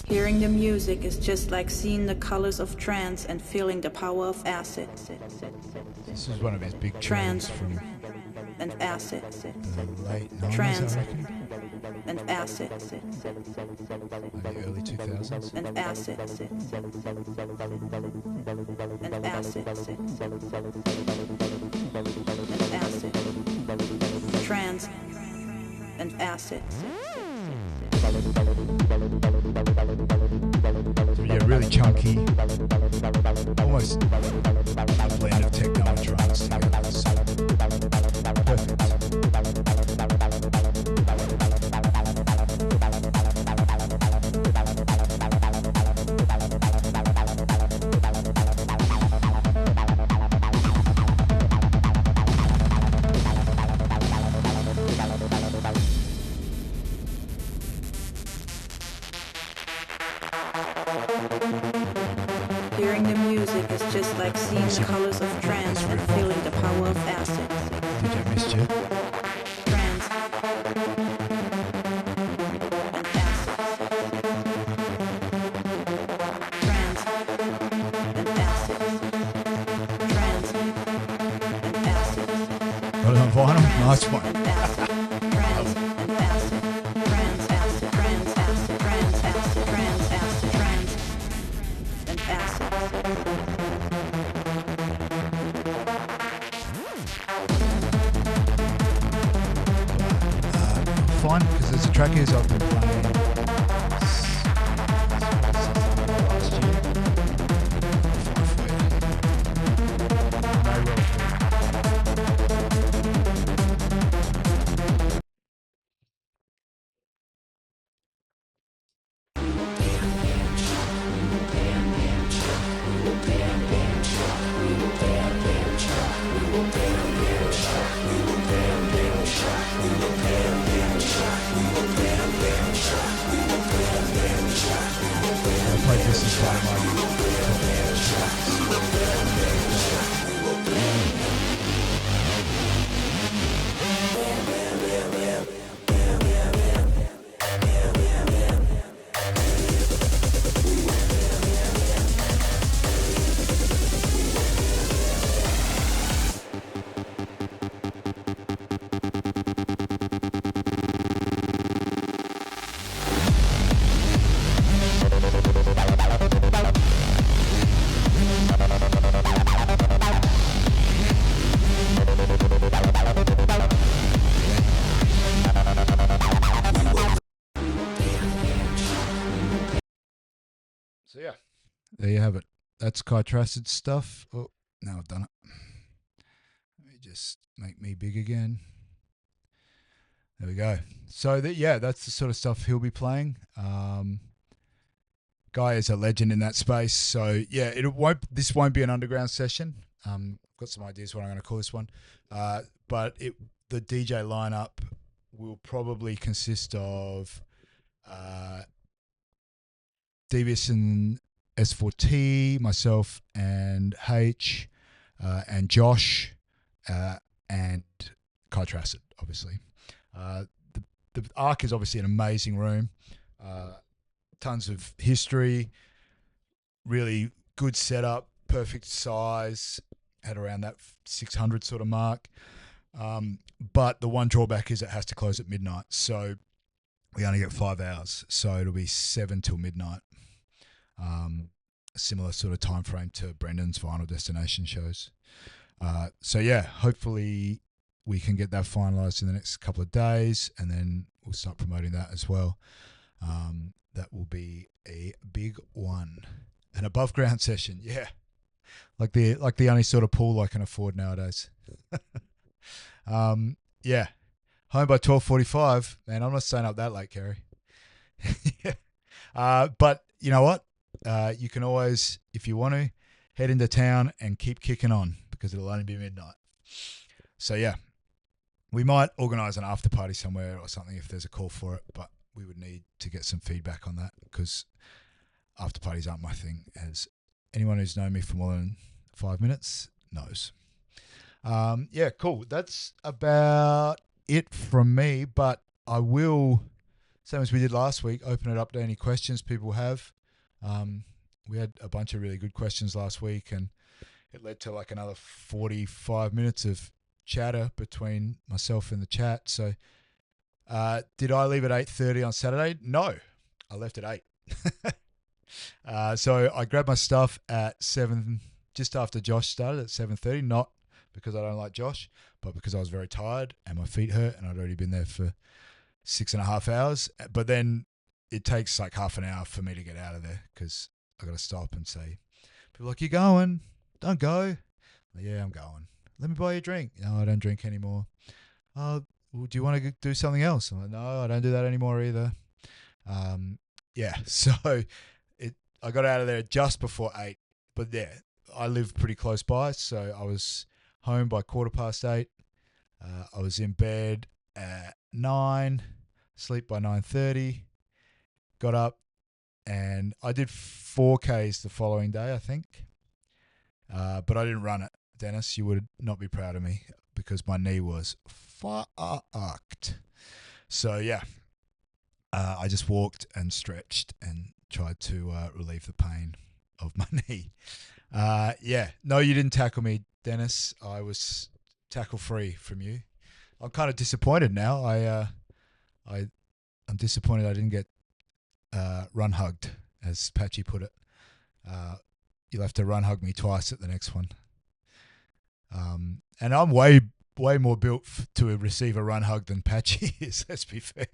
Hearing the music is just like seeing the colors of trance and feeling the power of acid. This is one of his big trance from and acid. the late 90s, Trance I reckon. and acid, Maybe early 2000s. and acid, and acid, and acid, trance and acid. So yeah, really chunky, almost a blend of techno and trance together. So perfect. Hearing the music is just like seeing the colors of trance and feeling the power of acid. DJ Mischief. Trance and acid. Trance and acid. Trance and acid. Got it on vinyl? Nice one. And acid. Trance and acid. Trance acid. Trance acid. Trance acid. Trance acid. Trance and acid. Fine, because there's a track here I've been playing last year. Fine for you. May well be. I played this as part of my So yeah, there you have it. That's Kytracid stuff. Oh, now I've done it. Let me just make me big again. There we go. So yeah, that's the sort of stuff he'll be playing. Guy is a legend in that space. So yeah, this won't be an underground session. I've got some ideas what I'm going to call this one. But the DJ lineup will probably consist of Devious and S4T, myself and H, and Josh, and Kytracid, obviously. The Arc is obviously an amazing room. Tons of history, really good setup, perfect size, at around that 600 sort of mark. But the one drawback is it has to close at midnight. So we only get 5 hours. So it'll be 7 till midnight. A similar sort of time frame to Brendan's Vinyl Destination shows. So yeah, hopefully we can get that finalised in the next couple of days, and then we'll start promoting that as well. That will be a big one. An above ground session, yeah. Like the only sort of pool I can afford nowadays. Yeah. Home by 12:45. Man, I'm not staying up that late, Kerry. Yeah. But you know what? You can always, if you want to, head into town and keep kicking on, because it'll only be midnight. So yeah, we might organise an after party somewhere or something if there's a call for it, but we would need to get some feedback on that, because after parties aren't my thing, as anyone who's known me for more than 5 minutes knows. Yeah, cool. That's about it from me, but I will, same as we did last week, open it up to any questions people have. We had a bunch of really good questions last week, and it led to like another 45 minutes of chatter between myself and the chat. So Did I leave at 8:30 on Saturday? No, I left at 8. So I grabbed my stuff at 7, just after Josh started at 7:30. Not because I don't like Josh, but because I was very tired and my feet hurt, and I'd already been there for 6.5 hours. But then it takes like half an hour for me to get out of there because I got to stop and say, people are like, "You going? Don't go." Like, yeah, I'm going. Let me buy you a drink. No, I don't drink anymore. Oh, well, do you want to do something else? I'm like, no, I don't do that anymore either. Yeah, so I got out of there just before 8. But yeah, I live pretty close by, so I was home by 8:15. I was in bed at 9, sleep by 9:30. Got up and I did 4Ks the following day, I think. But I didn't run it. Dennis, you would not be proud of me because my knee was fucked. So yeah, I just walked and stretched and tried to relieve the pain of my knee. Yeah, no, you didn't tackle me, Dennis. I was tackle free from you. I'm kind of disappointed now. I'm disappointed I didn't get run hugged, as Patchy put it. You'll have to run hug me twice at the next one. And I'm way more built to receive a run hug than Patchy is. Let's be fair.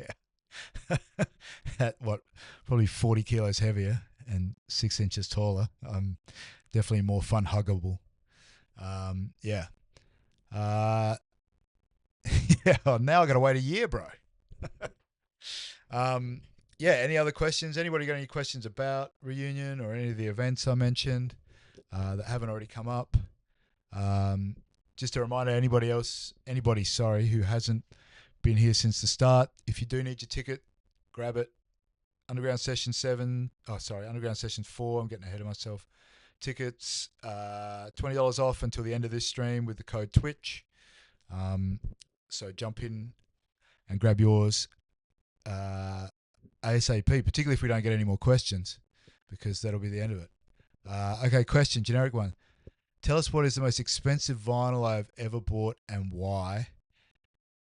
At what, probably 40 kilos heavier and 6 inches taller. I'm definitely more fun huggable. Yeah. Yeah. Now I got to wait a year, bro. Yeah. Any other questions? Anybody got any questions about reunion or any of the events I mentioned that haven't already come up? Just a reminder, anybody who hasn't been here since the start, if you do need your ticket, grab it. Underground Session 4. I'm getting ahead of myself. Tickets, $20 off until the end of this stream with the code Twitch. So jump in and grab yours ASAP, particularly if we don't get any more questions, because that'll be the end of it. Okay, question, generic one. Tell us what is the most expensive vinyl I've ever bought and why.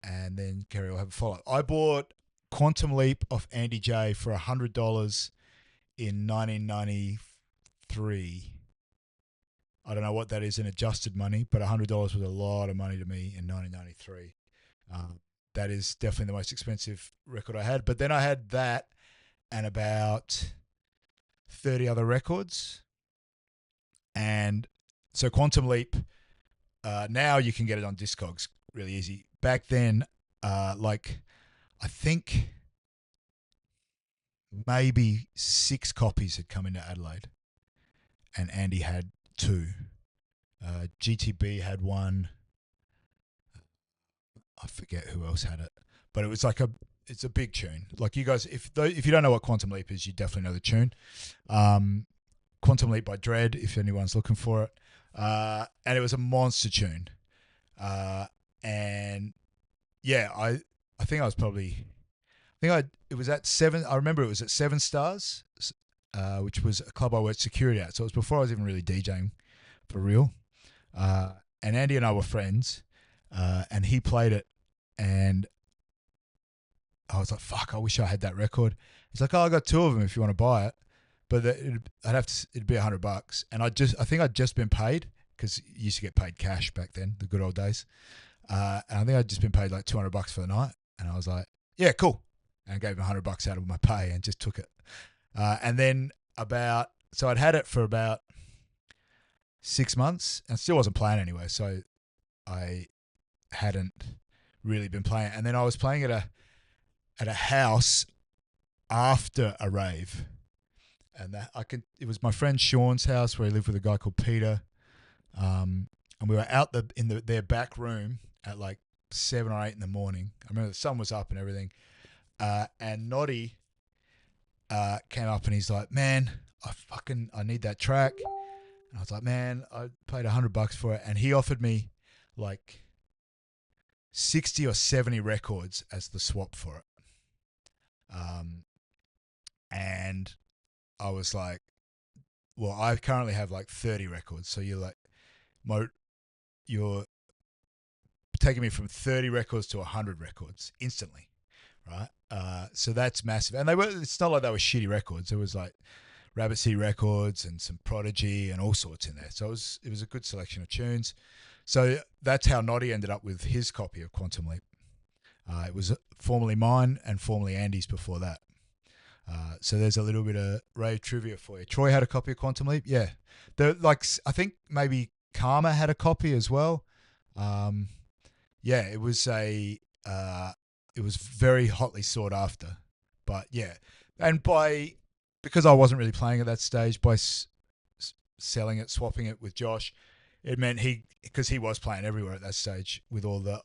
And then Kerry will have a follow-up. I bought Quantum Leap off Andy J for $100 in 1993. I don't know what that is in adjusted money, but $100 was a lot of money to me in 1993. That is definitely the most expensive record I had. But then I had that and about 30 other records. And so Quantum Leap, now you can get it on Discogs really easy. Back then, like I think maybe 6 copies had come into Adelaide, and Andy had 2. GTB had 1. I forget who else had it, but it was like it's a big tune. Like you guys, if you don't know what Quantum Leap is, you definitely know the tune. Quantum Leap by Dread, if anyone's looking for it, and it was a monster tune. And yeah, I think I was probably, it was at 7. I remember it was at 7 Stars, which was a club I worked security at. So it was before I was even really DJing for real. And Andy and I were friends, and he played it, and I was like, "Fuck! I wish I had that record." He's like, "Oh, I got 2 of them if you want to buy it, but it'd be $100." And I think I'd just been paid, because you used to get paid cash back then, the good old days. And I think I'd just been paid like $200 for the night, and I was like, "Yeah, cool," and I gave him $100 out of my pay and just took it. And then so I'd had it for about 6 months and still wasn't playing anyway, so I hadn't really been playing. And then I was playing at a house after a rave, and it was my friend Sean's house where he lived with a guy called Peter. And we were out in their back room at like 7 or 8 in the morning. I remember the sun was up and everything. And Noddy came up and he's like, "Man, I need that track." And I was like, "Man, I paid $100 for it." And he offered me like 60 or 70 records as the swap for it. And I was like, "Well, I currently have like 30 records. So you're taking me from 30 records to 100 records instantly, right? So that's massive. And it's not like they were shitty records. It was like Rabbit City Records and some Prodigy and all sorts in there. So it was a good selection of tunes. So that's how Noddy ended up with his copy of Quantum Leap. It was formerly mine and formerly Andy's before that. So there's a little bit of rave trivia for you. Troy had a copy of Quantum Leap. Yeah, I think maybe Karma had a copy as well. Yeah, it was it was very hotly sought after. But yeah, and because I wasn't really playing at that stage, by selling it, swapping it with Josh, it meant because he was playing everywhere at that stage with all the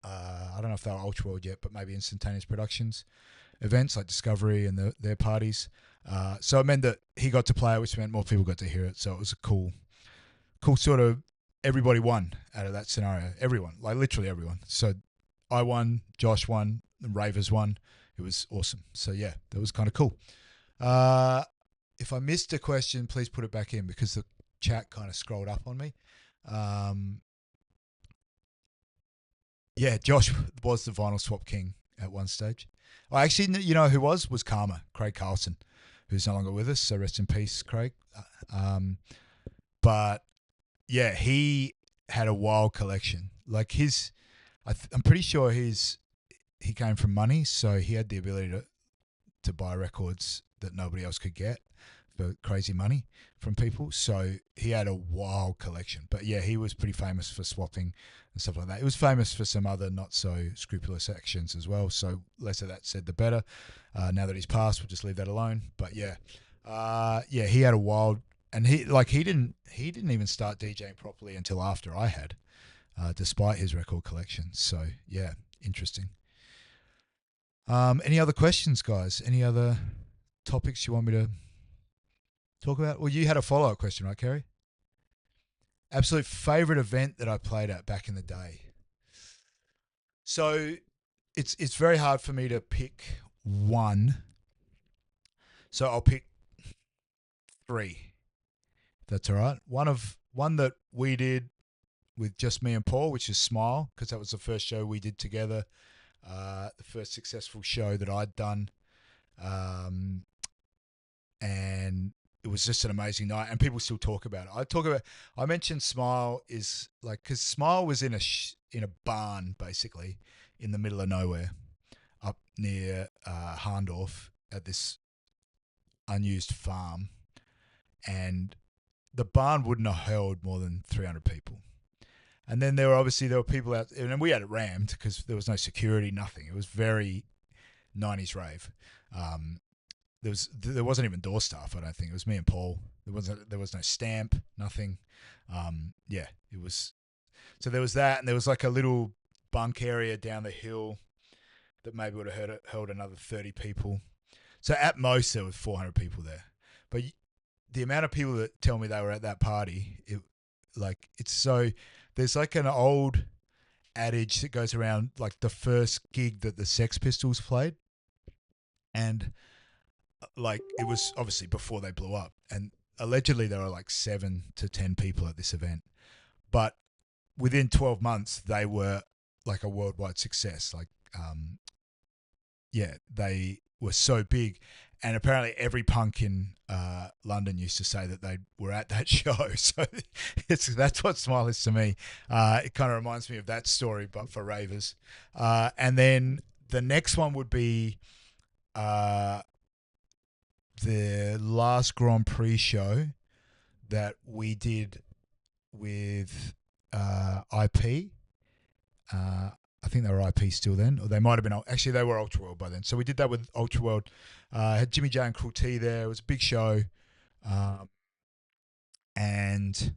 I don't know if they were Ultra World yet, but maybe Instantaneous Productions events like Discovery and their parties. So it meant that he got to play it, which meant more people got to hear it. So it was a cool sort of everybody won out of that scenario. Everyone, like literally everyone. So I won, Josh won, and Ravers won. It was awesome. So yeah, that was kind of cool. If I missed a question, please put it back in because the chat kind of scrolled up on me. Yeah, Josh was the vinyl swap king at one stage. Actually, you know who was Karma, Craig Carlson, who's no longer with us. So rest in peace, Craig. But yeah, he had a wild collection. Like I'm pretty sure he came from money, so he had the ability to buy records that nobody else could get for crazy money from people. So he had a wild collection. But yeah, he was pretty famous for swapping and stuff like that. He was famous for some other not so scrupulous actions as well. So less of that said, the better. Now that he's passed, we'll just leave that alone. But yeah, yeah, he had a wild, and he didn't even start DJing properly until after I had, despite his record collection. So yeah, interesting. Any other questions, guys? Any other topics you want me to talk about? Well, you had a follow-up question, right, Kerry? Absolute favorite event that I played at back in the day. So it's very hard for me to pick one. So I'll pick three. If that's all right. One that we did with just me and Paul, which is Smile, because that was the first show we did together. The first successful show that I'd done. And it was just an amazing night, and people still talk about it. I mentioned Smile is like, because Smile was in a barn basically in the middle of nowhere, up near Harndorf at this unused farm, and the barn wouldn't have held more than 300 people. And then there were people out, and we had it rammed because there was no security, nothing. It was very 90s rave. There wasn't even door staff. I don't think it was me and Paul. There was no stamp, nothing. Yeah, it was. So there was that, and there was like a little bunk area down the hill that maybe would have held another 30 people. So at most there was 400 people there. But the amount of people that tell me they were at that party, there's like an old adage that goes around, like the first gig that the Sex Pistols played, and like it was obviously before they blew up, and allegedly there were like 7 to 10 people at this event, but within 12 months they were like a worldwide success. Like yeah, they were so big, and apparently every punk in London used to say that they were at that show. So that's what Smile is to me. It kind of reminds me of that story, but for ravers. And then the next one would be the last Grand Prix show that we did with IP. I think they were IP still then, or they might have been. Actually, they were Ultra World by then. So we did that with Ultra World. Had Jimmy J and Cruel T there. It was a big show, and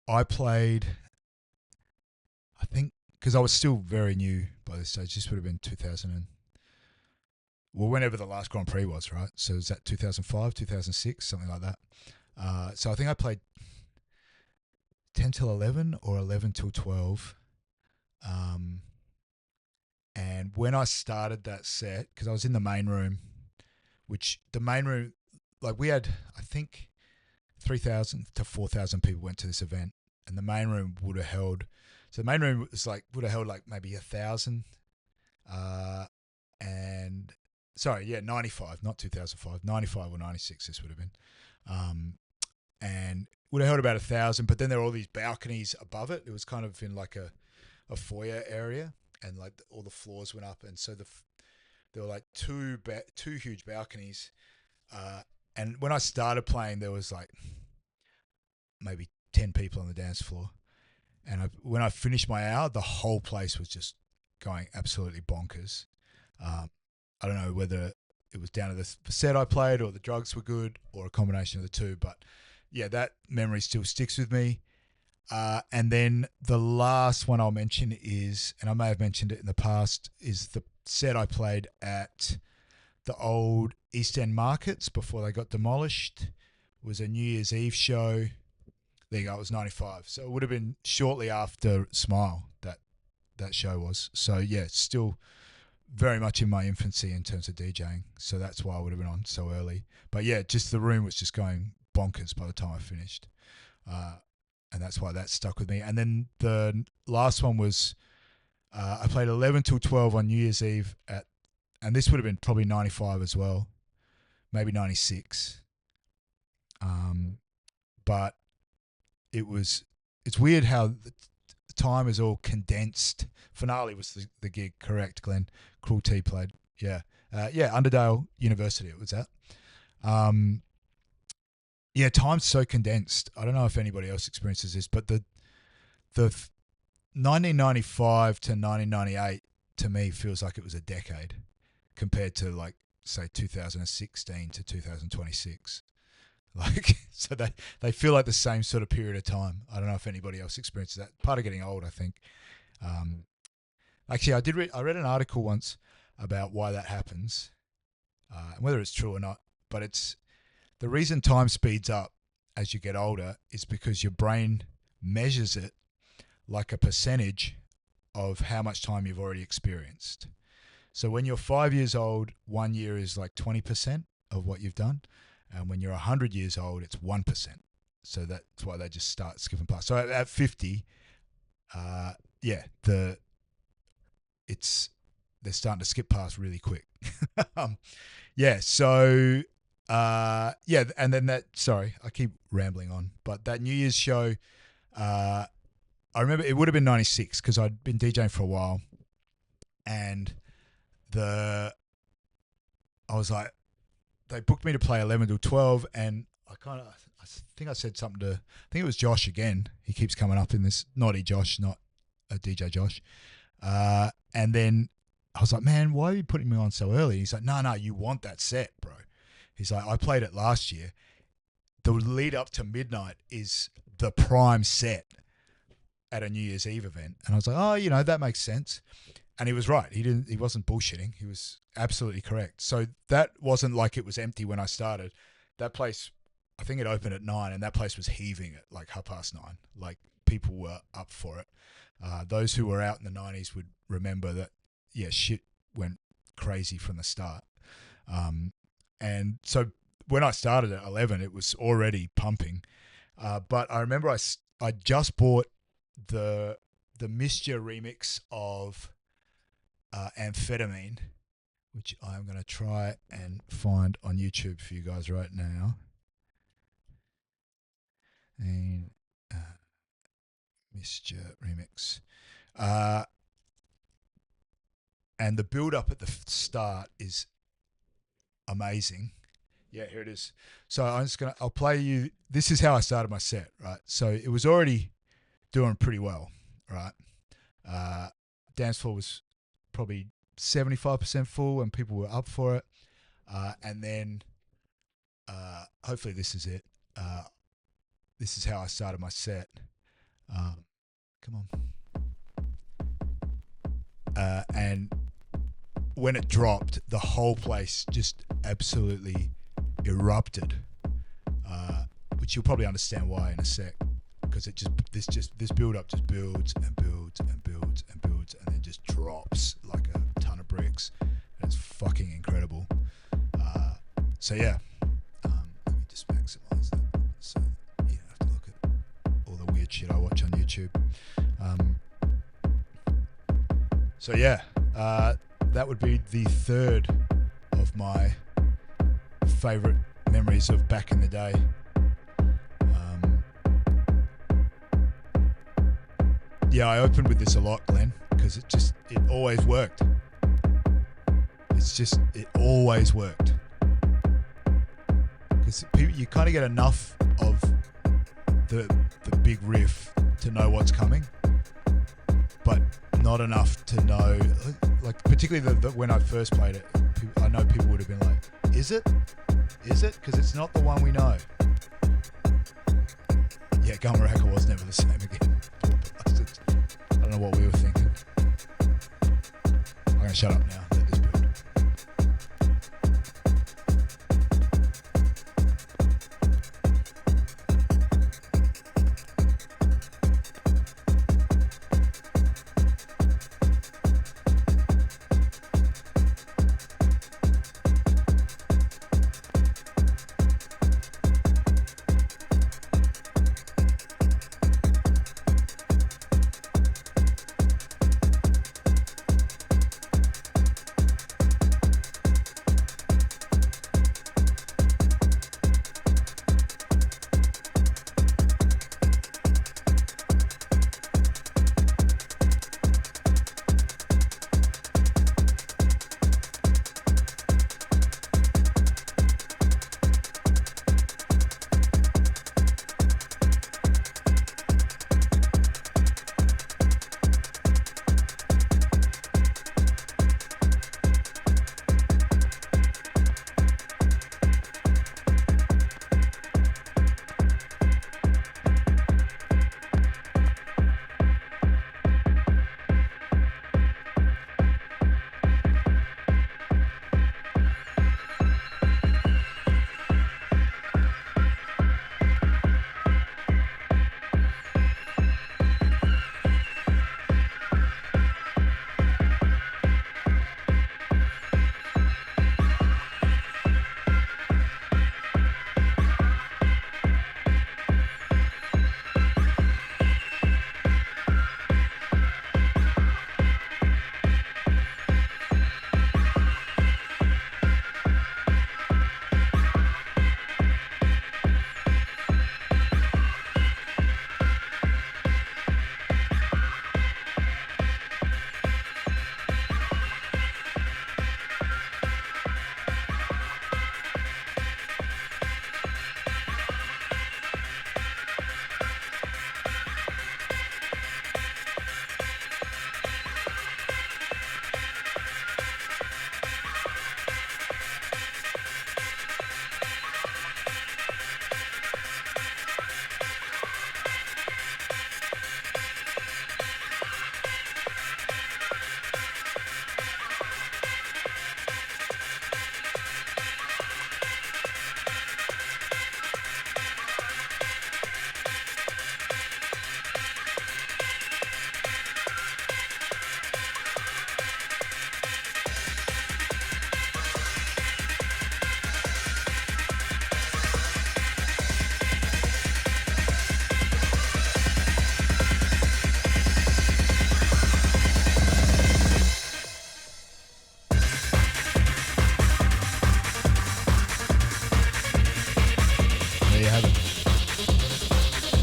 I played. I think because I was still very new by this stage. This would have been 2000 whenever the last Grand Prix was, right? So was that 2005, 2006, something like that. So I think I played 10 till 11 or 11 till 12. And when I started that set, because I was in the main room, like we had, I think 3,000 to 4,000 people went to this event, and the main room would have held, so the main room would have held like maybe 1,000 And sorry, yeah, 95, not 2005, 95 or 96. This would have been, and would have held about 1,000. But then there were all these balconies above it. It was kind of in like a foyer area, and like all the floors went up, and so there were like two huge balconies. And when I started playing, there was like maybe 10 people on the dance floor. And when I finished my hour, the whole place was just going absolutely bonkers. I don't know whether it was down to the set I played or the drugs were good or a combination of the two. But yeah, that memory still sticks with me. And then the last one I'll mention is, and I may have mentioned it in the past, is the set I played at the old East End markets before they got demolished. It was a New Year's Eve show. There you go, it was 95. So it would have been shortly after Smile that show was. So yeah, still very much in my infancy in terms of DJing. So that's why I would have been on so early. But yeah, just the room was just going bonkers by the time I finished. And that's why that stuck with me. And then the last one was I played 11 till 12 on New Year's Eve and this would have been probably 95 as well, maybe 96. But it's weird how the time is all condensed. Finale was the gig, correct, Glenn? Cruel T played, yeah. Underdale University it was at. Yeah, time's so condensed. I don't know if anybody else experiences this, but the 1995 to 1998 to me feels like it was a decade compared to like say 2016 to 2026. Like, so they feel like the same sort of period of time. I don't know if anybody else experiences that. Part of getting old, I think. Actually, I read an article once about why that happens, and whether it's true or not. But it's the reason time speeds up as you get older is because your brain measures it like a percentage of how much time you've already experienced. So when you're 5 years old, 1 year is like 20% of what you've done. And when you're 100 years old, it's 1%. So that's why they just start skipping past. So at 50, they're starting to skip past really quick. And then sorry, I keep rambling on, but that New Year's show, I remember it would have been 96 because I'd been DJing for a while, and I was like, they booked me to play 11 to 12, and I think I said something to, I think it was Josh again. He keeps coming up in this, naughty Josh, not a DJ Josh. And then I was like, man, why are you putting me on so early? He's like, no, you want that set, bro. He's like, I played it last year. The lead up to midnight is the prime set at a New Year's Eve event. And I was like, oh, that makes sense. And he was right. He wasn't bullshitting. He was absolutely correct. So that wasn't like it was empty when I started. That place, I think it opened at 9, and that place was heaving at like 9:30. Like, people were up for it. Those who were out in the 90s would remember that, yeah, shit went crazy from the start. And so when I started at 11, it was already pumping. But I remember I just bought the Mistia remix of Amphetamine, which I'm going to try and find on YouTube for you guys right now. And Mistia remix. And the build up at the start is amazing. Yeah, here it is. So I'll play you. This is how I started my set, right? So it was already doing pretty well, right? Dance floor was probably 75% full and people were up for it. And then hopefully this is it. This is how I started my set. Come on. And when it dropped, the whole place just absolutely erupted, which you'll probably understand why in a sec, because this build up just builds and builds and builds and builds and then just drops like a ton of bricks. It's fucking incredible. So yeah, let me just maximize that so you don't have to look at all the weird shit I watch on YouTube. So yeah, that would be the third of my favourite memories of back in the day. Yeah, I opened with this a lot, Glenn, because it always worked. It always worked. Because you kind of get enough of the big riff to know what's coming, but not enough to know, like particularly when I first played it, I know people would have been like, is it? Because it's not the one we know. Yeah, Gummaraka was never the same again. I don't know what we were thinking. I'm going to shut up now. Let this build.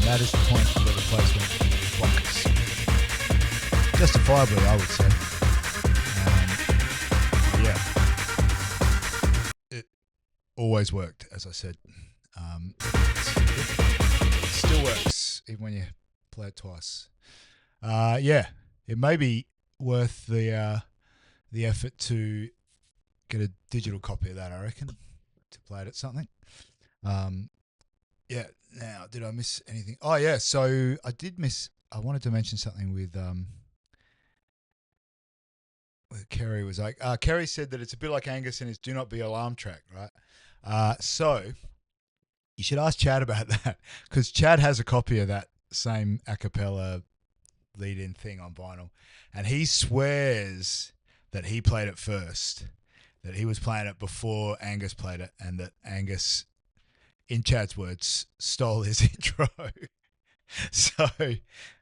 That is the point where the place went bonkers. Justifiably, I would say. Yeah. It always worked, as I said. It still works, even when you play it twice. Yeah, it may be worth the effort to get a digital copy of that, I reckon, to play it at something. Yeah. Now, did I miss anything? Oh, yeah. So I wanted to mention something with Kerry was like, Kerry said that it's a bit like Angus and his Do Not Be Alarmed track, right? So you should ask Chad about that, because Chad has a copy of that same a cappella lead-in thing on vinyl, and he swears that he played it first, that he was playing it before Angus played it, and that Angus, in Chad's words, stole his intro. So,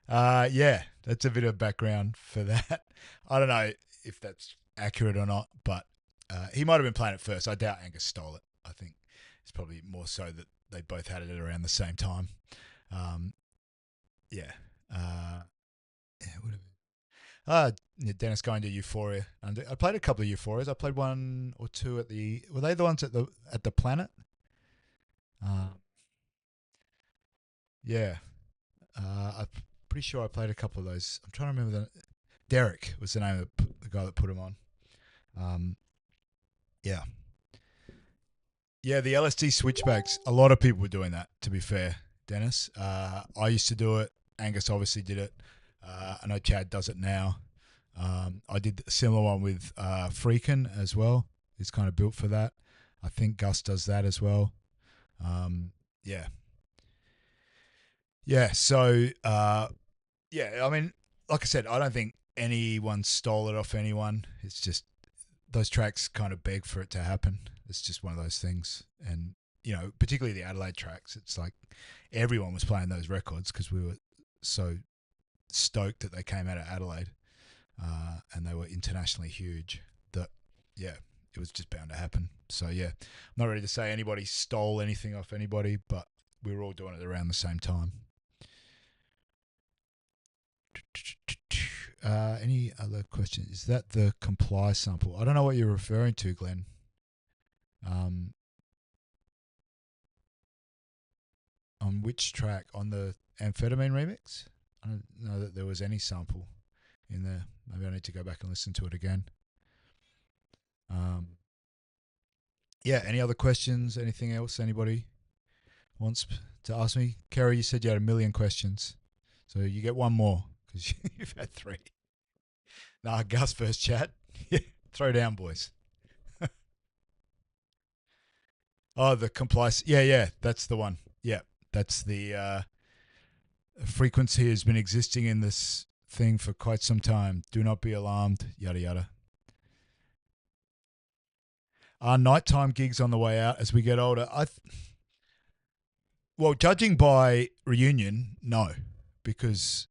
yeah, that's a bit of background for that. I don't know if that's accurate or not, but he might have been playing it first. I doubt Angus stole it. I think it's probably more so that they both had it at around the same time. Yeah. Yeah, would have been. Yeah, Dennis going to Euphoria. I played a couple of Euphorias. I played one or two at the. Were they the ones at the Planet? Yeah. I'm pretty sure I played a couple of those. I'm trying to remember Derek was the name of the guy that put him on. Yeah. Yeah, the LSD switchbacks. A lot of people were doing that. To be fair, Dennis. I used to do it. Angus obviously did it. I know Chad does it now. I did a similar one with Freakin as well. It's kind of built for that. I think Gus does that as well. Yeah. Yeah. So, yeah, I mean, like I said, I don't think anyone stole it off anyone. It's just those tracks kind of beg for it to happen. It's just one of those things. And, particularly the Adelaide tracks, it's like everyone was playing those records because we were so stoked that they came out of Adelaide and they were internationally huge that, yeah, it was just bound to happen. So, yeah, I'm not ready to say anybody stole anything off anybody, but we were all doing it around the same time. Any other questions? Is that the Comply sample? I don't know what you're referring to, Glenn. On which track? On the Amphetamine remix? I don't know that there was any sample in there. Maybe I need to go back and listen to it again. Yeah, any other questions? Anything else anybody wants to ask me? Kerry, you said you had 1 million questions. So you get one more because you've had 3. Nah, Gus first chat. Yeah, throw down, boys. Oh, the Complice. Yeah, that's the one. Yeah, that's the frequency has been existing in this thing for quite some time. Do not be alarmed, yada yada. Are nighttime gigs on the way out as we get older? Well, judging by Reunion, no, because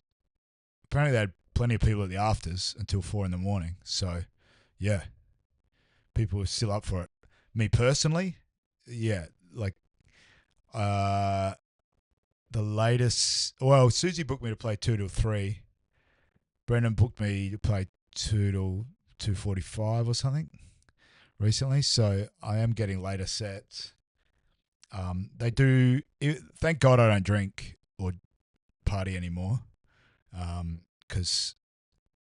apparently they had plenty of people at the afters until 4 a.m. So, yeah, people were still up for it. Me personally, yeah, like the latest. Well, Susie booked me to play 2 till 3. Brendan booked me to play 2 till 2:45 or something recently. So I am getting later sets. They do. Thank God I don't drink or party anymore, because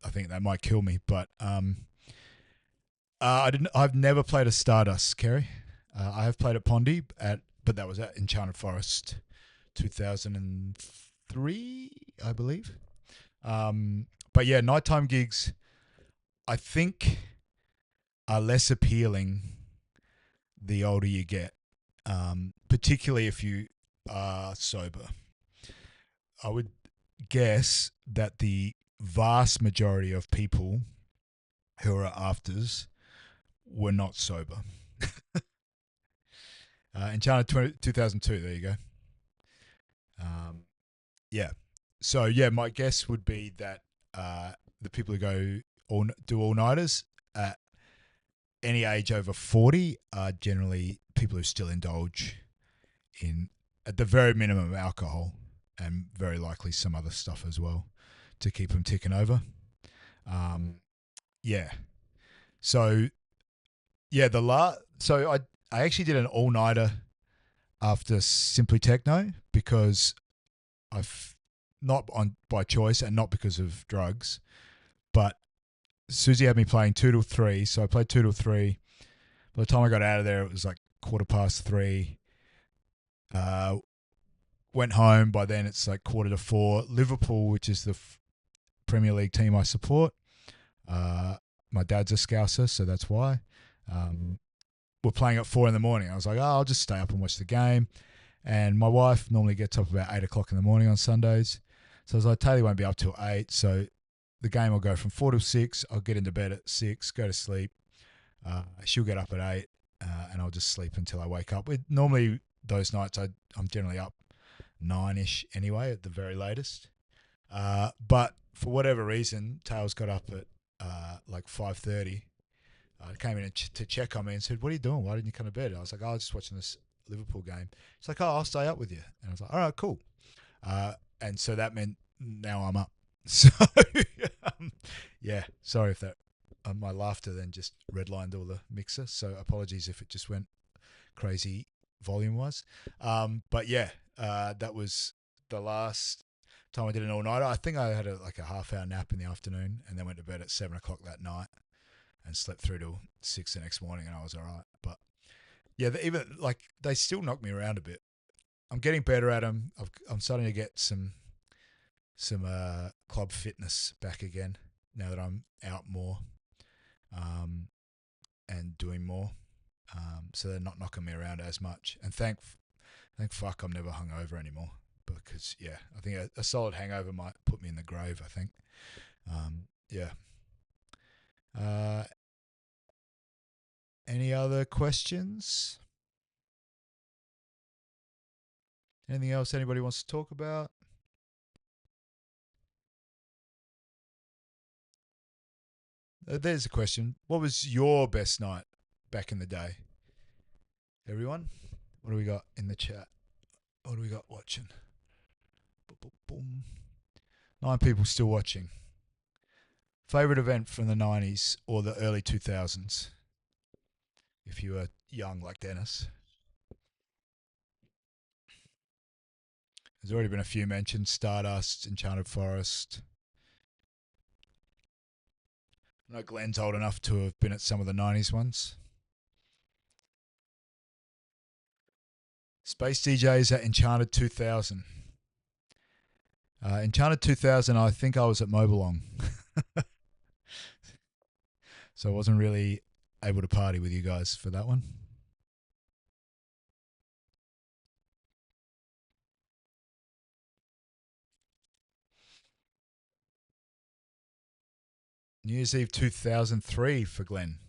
I think that might kill me. But I didn't. I've never played a Stardust, Kerry. I have played at Pondy but that was at Enchanted Forest, 2003, I believe. But yeah, nighttime gigs, I think, are less appealing the older you get, particularly if you are sober. I would guess that the vast majority of people who are afters were not sober. Enchanted 2002, there you go. Yeah. So, yeah, my guess would be that the people who go do all-nighters at any age over 40 are generally people who still indulge in, at the very minimum, alcohol and very likely some other stuff as well to keep them ticking over. Yeah. So, yeah, so I actually did an all-nighter after Simply Techno because I've not by choice and not because of drugs, but Susie had me playing 2 till 3, so I played 2 till 3. By the time I got out of there, it was like 3:15. Went home. By then, it's like 3:45. Liverpool, which is the Premier League team I support. My dad's a Scouser, so that's why. We're playing at 4 a.m. I was like, I'll just stay up and watch the game. And my wife normally gets up about 8 o'clock in the morning on Sundays. So I was like, Taylor won't be up till 8. So the game will go from 4 till 6. I'll get into bed at 6, go to sleep. She'll get up at 8, and I'll just sleep until I wake up. Normally, those nights, I'm generally up 9-ish anyway, at the very latest. But for whatever reason, Tails got up at like 5:30 came in to check on me and said, "What are you doing? Why didn't you come to bed?" I was like, "Oh, I was just watching this Liverpool game." It's like, "Oh, I'll stay up with you." And I was like, "All right, cool." And so that meant now I'm up. So yeah, sorry if that my laughter then just redlined all the mixer. So apologies if it just went crazy volume wise. But yeah, that was the last time I did an all nighter. I think I had like a half-hour nap in the afternoon and then went to bed at 7 o'clock that night and slept through till 6 the next morning, and I was all right. But yeah, even like they still knock me around a bit. I'm getting better at them. I'm starting to get some club fitness back again now that I'm out more and doing more. So they're not knocking me around as much. And thank fuck I'm never hungover anymore, because yeah, I think a solid hangover might put me in the grave. I think. Yeah. Any other questions? Anything else anybody wants to talk about? There's a question. What was your best night back in the day? Everyone? What do we got in the chat? What do we got watching? Boom, boom. 9 people still watching. Favorite event from the 90s or the early 2000s? If you were young like Dennis. There's already been a few mentioned. Stardust, Enchanted Forest. I know Glenn's old enough to have been at some of the 90s ones. Space DJs at Enchanted 2000. Enchanted 2000, I think I was at Mobilong. So I wasn't really able to party with you guys for that one. New Year's Eve 2003 for Glenn.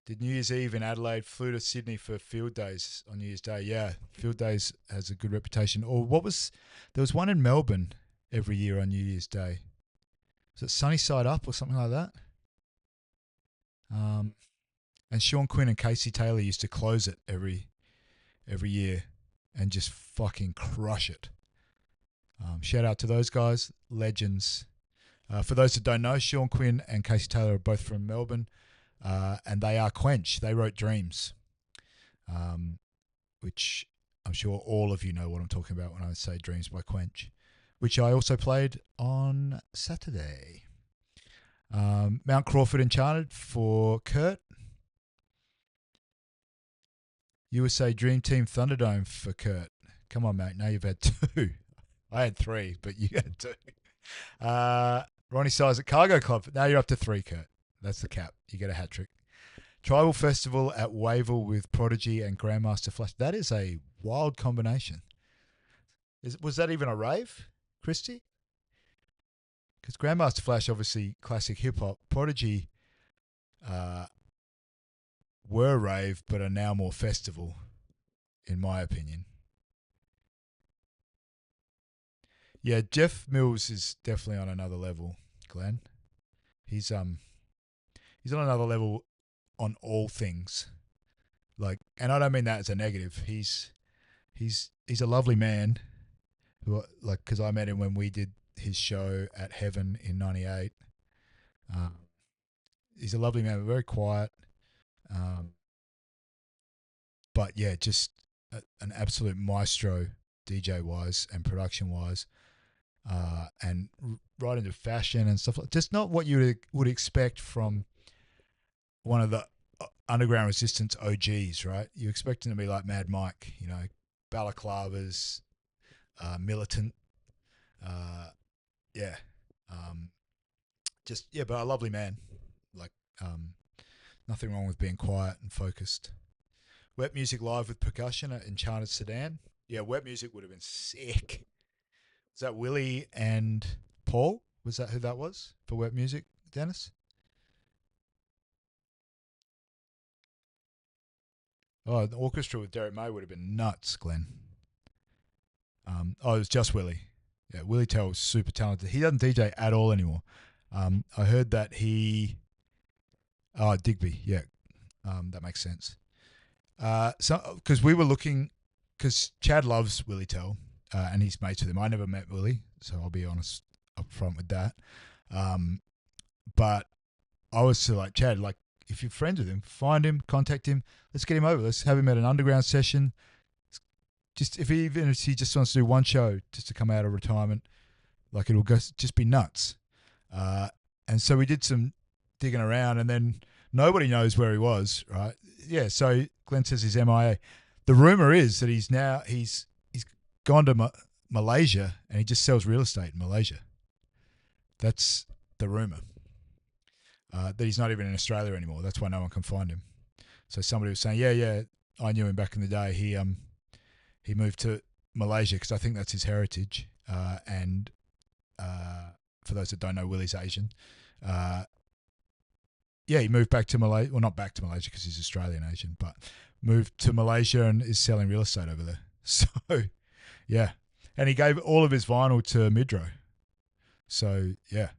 Did New Year's Eve in Adelaide, flew to Sydney for field days on New Year's Day. Yeah, field days has a good reputation. Or there was one in Melbourne every year on New Year's Day. Was it Sunny Side Up or something like that? And Sean Quinn and Casey Taylor used to close it every year and just fucking crush it. Shout out to those guys, legends. For those that don't know, Sean Quinn and Casey Taylor are both from Melbourne, and they are Quench. They wrote Dreams, which I'm sure all of you know what I'm talking about when I say Dreams by Quench, which I also played on Saturday. Mount Crawford Enchanted for Kurt. USA Dream Team Thunderdome for Kurt. Come on, mate. Now you've had 2. I had 3, but you had 2. Ronnie Size at Cargo Club. Now you're up to 3, Kurt. That's the cap. You get a hat trick. Tribal Festival at Wavell with Prodigy and Grandmaster Flash. That is a wild combination. Was that even a rave, Christy? Because Grandmaster Flash, obviously classic hip hop. Prodigy were rave, but are now more festival, in my opinion. Yeah, Jeff Mills is definitely on another level, Glenn. He's on another level on all things. Like, and I don't mean that as a negative. He's a lovely man. Who, like, because I met him when we did his show at Heaven in '98. He's a lovely man, very quiet. But yeah, just an absolute maestro, DJ wise and production wise, and right into fashion and stuff like. Just not what you would expect from one of the underground resistance OGs, right? You expect him to be like Mad Mike, balaclavas, militant, yeah, but a lovely man. Like, nothing wrong with being quiet and focused. Wet Music live with percussion at Enchanted Sedan. Yeah, Wet Music would have been sick. Was that Willie and Paul? Was that who that was for Wet Music, Dennis? Oh, an orchestra with Derek May would have been nuts, Glenn. It was just Willie. Yeah, Willie Tell was super talented. He doesn't DJ at all anymore. I heard that he Oh, Digby. Yeah, that makes sense. So because we were looking, because Chad loves Willie Tell, and he's mates with him. I never met Willie, so I'll be honest up front with that. Um, but I was still like, Chad, like, if you're friends with him, find him, contact him. Let's get him over. Let's have him at an underground session. Just even if he just wants to do one show just to come out of retirement, like it'll just be nuts. Uh, and so we did some digging around, and then nobody knows where he was, right? Yeah. So Glenn says he's MIA. The rumor is that he's gone to Malaysia and he just sells real estate in Malaysia. That's the rumor. That he's not even in Australia anymore. That's why no one can find him. So somebody was saying, yeah, I knew him back in the day. He moved to Malaysia because I think that's his heritage. And for those that don't know, Willie's Asian. Yeah, he moved back to Malaysia. Well, not back to Malaysia because he's Australian Asian, but moved to Malaysia and is selling real estate over there. So, yeah. And he gave all of his vinyl to Midro. So, yeah.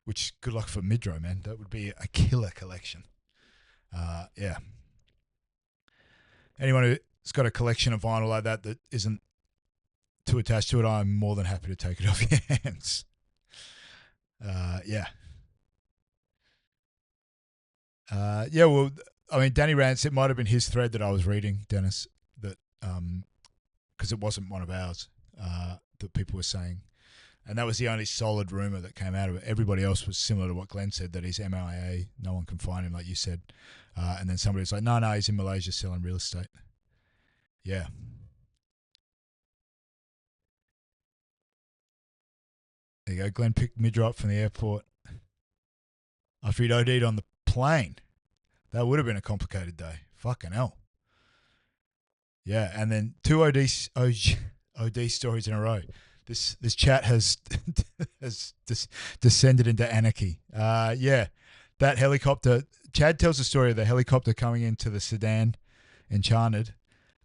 Which, good luck for Midro, man. That would be a killer collection. Yeah. Anyone who's got a collection of vinyl like that isn't too attached to it, I'm more than happy to take it off your hands. Yeah. Yeah, well, I mean, Danny Rance, it might have been his thread that I was reading, Dennis, that because it wasn't one of ours that people were saying. And that was the only solid rumor that came out of it. Everybody else was similar to what Glenn said, that he's MIA, no one can find him, like you said. And then somebody was like, no, he's in Malaysia selling real estate. Yeah. There you go. Glenn picked Midra up from the airport after he'd OD'd on the plane. That would have been a complicated day. Fucking hell. Yeah, and then two OD stories in a row. This chat has descended into anarchy. Yeah, that helicopter. Chad tells the story of the helicopter coming into the Sudan, Enchanted,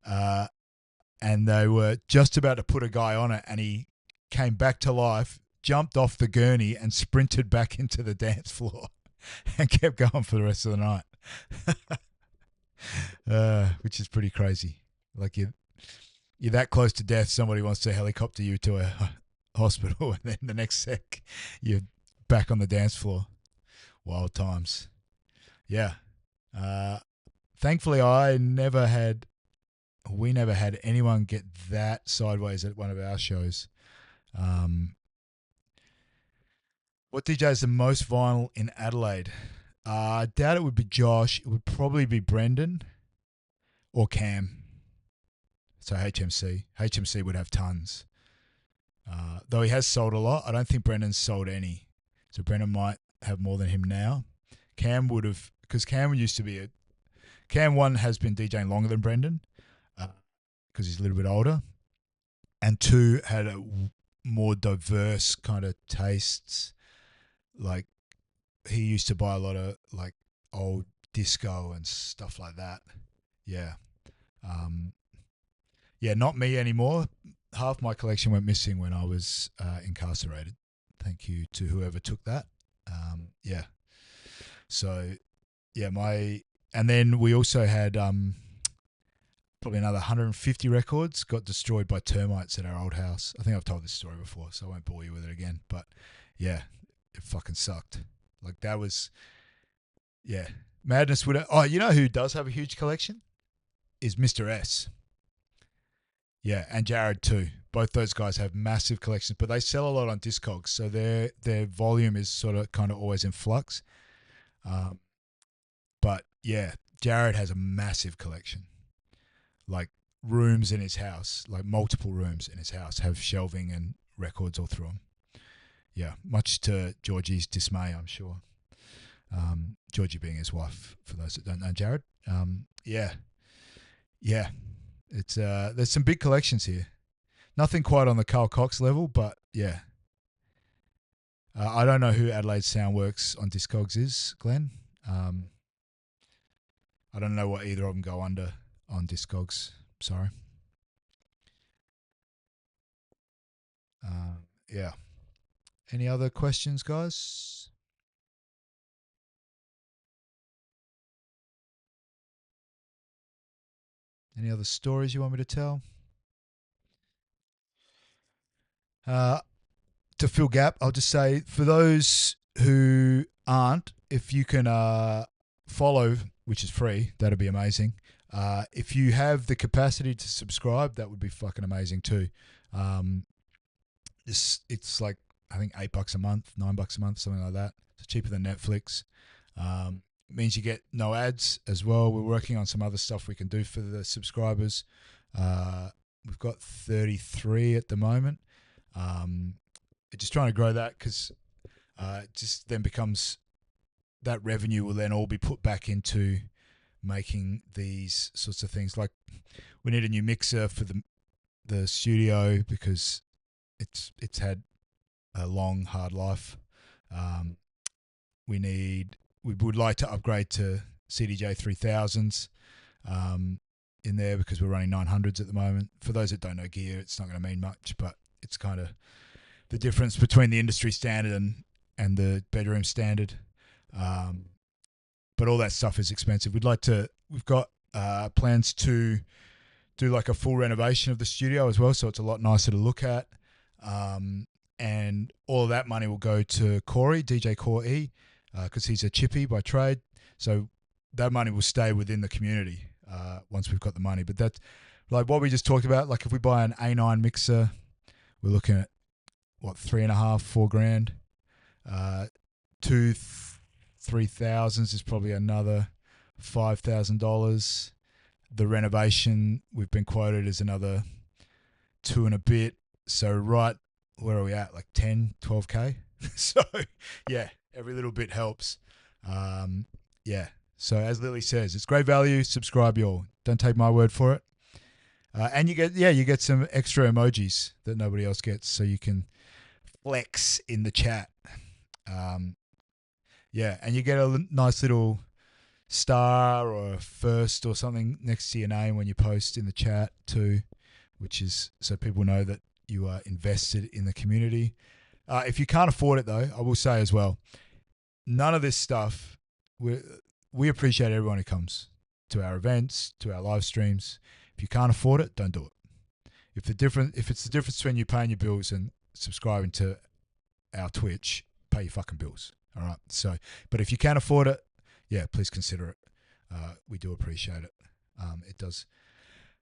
and they were just about to put a guy on it, and he came back to life, jumped off the gurney, and sprinted back into the dance floor, and kept going for the rest of the night. Which is pretty crazy. Like you're that close to death, somebody wants to helicopter you to a hospital, and then the next sec you're back on the dance floor. Wild times. Yeah. Thankfully, we never had anyone get that sideways at one of our shows. What DJ has the most vinyl in Adelaide? I doubt it would be Josh. It would probably be Brendan or Cam. So HMC. HMC would have tons. Though he has sold a lot. I don't think Brendan's sold any. So Brendan might have more than him now. Cam would have, because Cam used to be Cam, one, has been DJing longer than Brendan because he's a little bit older. And two, had a more diverse kind of tastes. Like, he used to buy a lot of like old disco and stuff like that. Yeah. Yeah, not me anymore. Half my collection went missing when I was incarcerated. Thank you to whoever took that. Yeah. So, yeah, and then we also had probably another 150 records got destroyed by termites at our old house. I think I've told this story before, so I won't bore you with it again. But yeah, it fucking sucked. Like that was, yeah, madness would. Oh, you know who does have a huge collection? Is Mr. S. Yeah, and Jared too. Both those guys have massive collections, but they sell a lot on Discogs, so their volume is sort of kind of always in flux. But yeah, Jared has a massive collection. Like rooms in his house, like multiple rooms in his house, have shelving and records all through them. Yeah, much to Georgie's dismay, I'm sure. Georgie being his wife, for those that don't know Jared. Yeah. It's there's some big collections here. Nothing quite on the Carl Cox level, but yeah. I don't know who Adelaide Soundworks on Discogs is, Glenn. I don't know what either of them go under on Discogs. Sorry. Yeah. Any other questions, guys? Any other stories you want me to tell? To fill gap, I'll just say for those who aren't, if you can follow, which is free, that'd be amazing. If you have the capacity to subscribe, that would be fucking amazing too. It's like I think $8 a month, $9 a month, something like that. It's cheaper than Netflix. It means you get no ads as well. We're working on some other stuff we can do for the subscribers. We've got 33 at the moment. Just trying to grow that because it just then becomes that revenue will then all be put back into making these sorts of things. Like we need a new mixer for the studio because it's had a long hard life. We would like to upgrade to CDJ 3000s in there because we're running 900s at the moment. For those that don't know gear, it's not going to mean much, but it's kind of the difference between the industry standard and the bedroom standard. But all that stuff is expensive. We've got plans to do like a full renovation of the studio as well, so it's a lot nicer to look at. And all of that money will go to Corey, DJ Core E, because he's a chippy by trade. So that money will stay within the community once we've got the money. But that's like what we just talked about. Like if we buy an A9 mixer, we're looking at what, $3,500, $4,000. 3,000s is probably another $5,000. The renovation we've been quoted is another 2 and a bit. So right, where are we at? Like 10, 12K. So yeah, every little bit helps. Yeah. So as Lily says, it's great value. Subscribe, y'all. Don't take my word for it. And you get some extra emojis that nobody else gets, so you can flex in the chat. Yeah, and you get a nice little star or a first or something next to your name when you post in the chat too, which is so people know that you are invested in the community. If you can't afford it though, I will say as well, none of this stuff, we appreciate everyone who comes to our events, to our live streams. If you can't afford it, don't do it. If it's the difference between you paying your bills and subscribing to our Twitch, pay your fucking bills. All right. So, but if you can afford it, yeah, please consider it. We do appreciate it. It does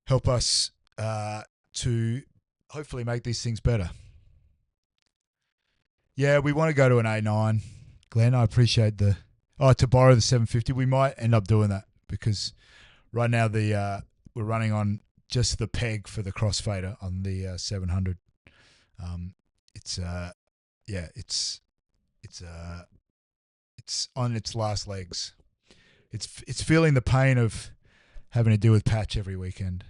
help us to hopefully make these things better. Yeah, we want to go to an A9. Glenn, I appreciate to borrow the 750. We might end up doing that because right now we're running on just the peg for the crossfader on the 700. It's on its last legs. It's feeling the pain of having to deal with Patch every weekend.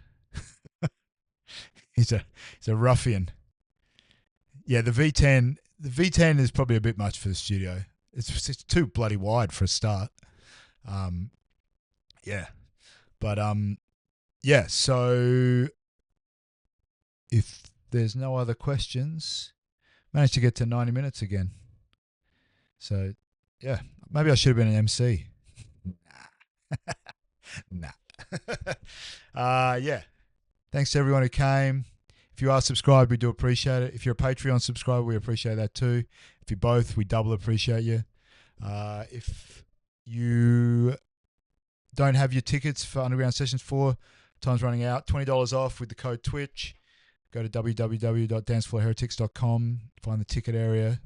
He's a ruffian. Yeah, the V10 is probably a bit much for the studio. It's too bloody wide for a start. Yeah, but yeah. So if there's no other questions, managed to get to 90 minutes again. So yeah, maybe I should have been an MC. Nah. Yeah. Thanks to everyone who came. If you are subscribed, we do appreciate it. If you're a Patreon subscriber, we appreciate that too. If you're both, we double appreciate you. If you don't have your tickets for Underground Sessions 4, time's running out. $20 off with the code TWITCH. Go to www.dancefloorheretics.com. Find the ticket area.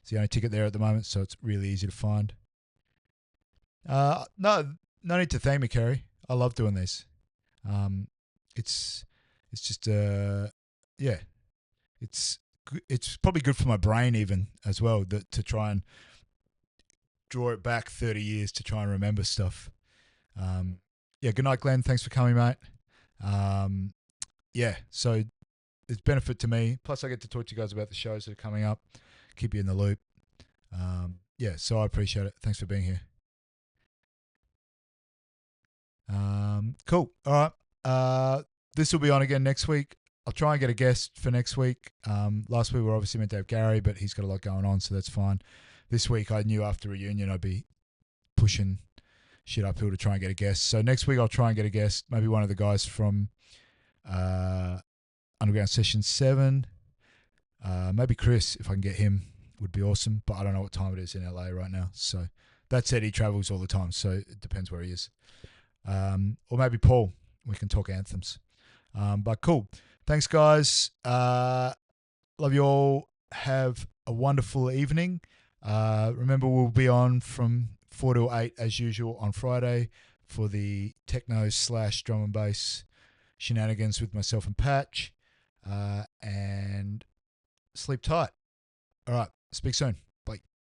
It's the only ticket there at the moment, so it's really easy to find. No need to thank me, Kerry. I love doing this. It's just yeah. It's probably good for my brain even as well to try and draw it back 30 years to try and remember stuff. Yeah. Good night, Glenn. Thanks for coming, mate. Yeah. So it's benefit to me. Plus, I get to talk to you guys about the shows that are coming up. Keep you in the loop. Yeah, so I appreciate it. Thanks for being here. Cool. All right. This will be on again next week. I'll try and get a guest for next week. Last week we were obviously meant to have Gary, but he's got a lot going on, so that's fine. This week I knew after reunion I'd be pushing shit uphill to try and get a guest. So next week I'll try and get a guest, maybe one of the guys from Underground Session 7. Maybe Chris, if I can get him, would be awesome. But I don't know what time it is in LA right now. So that said, he travels all the time, so it depends where he is. Or maybe Paul. We can talk anthems. But cool. Thanks, guys. Love you all. Have a wonderful evening. Remember, we'll be on from 4 to 8 as usual on Friday for the techno/drum and bass shenanigans with myself and Patch. And sleep tight. All right. Speak soon.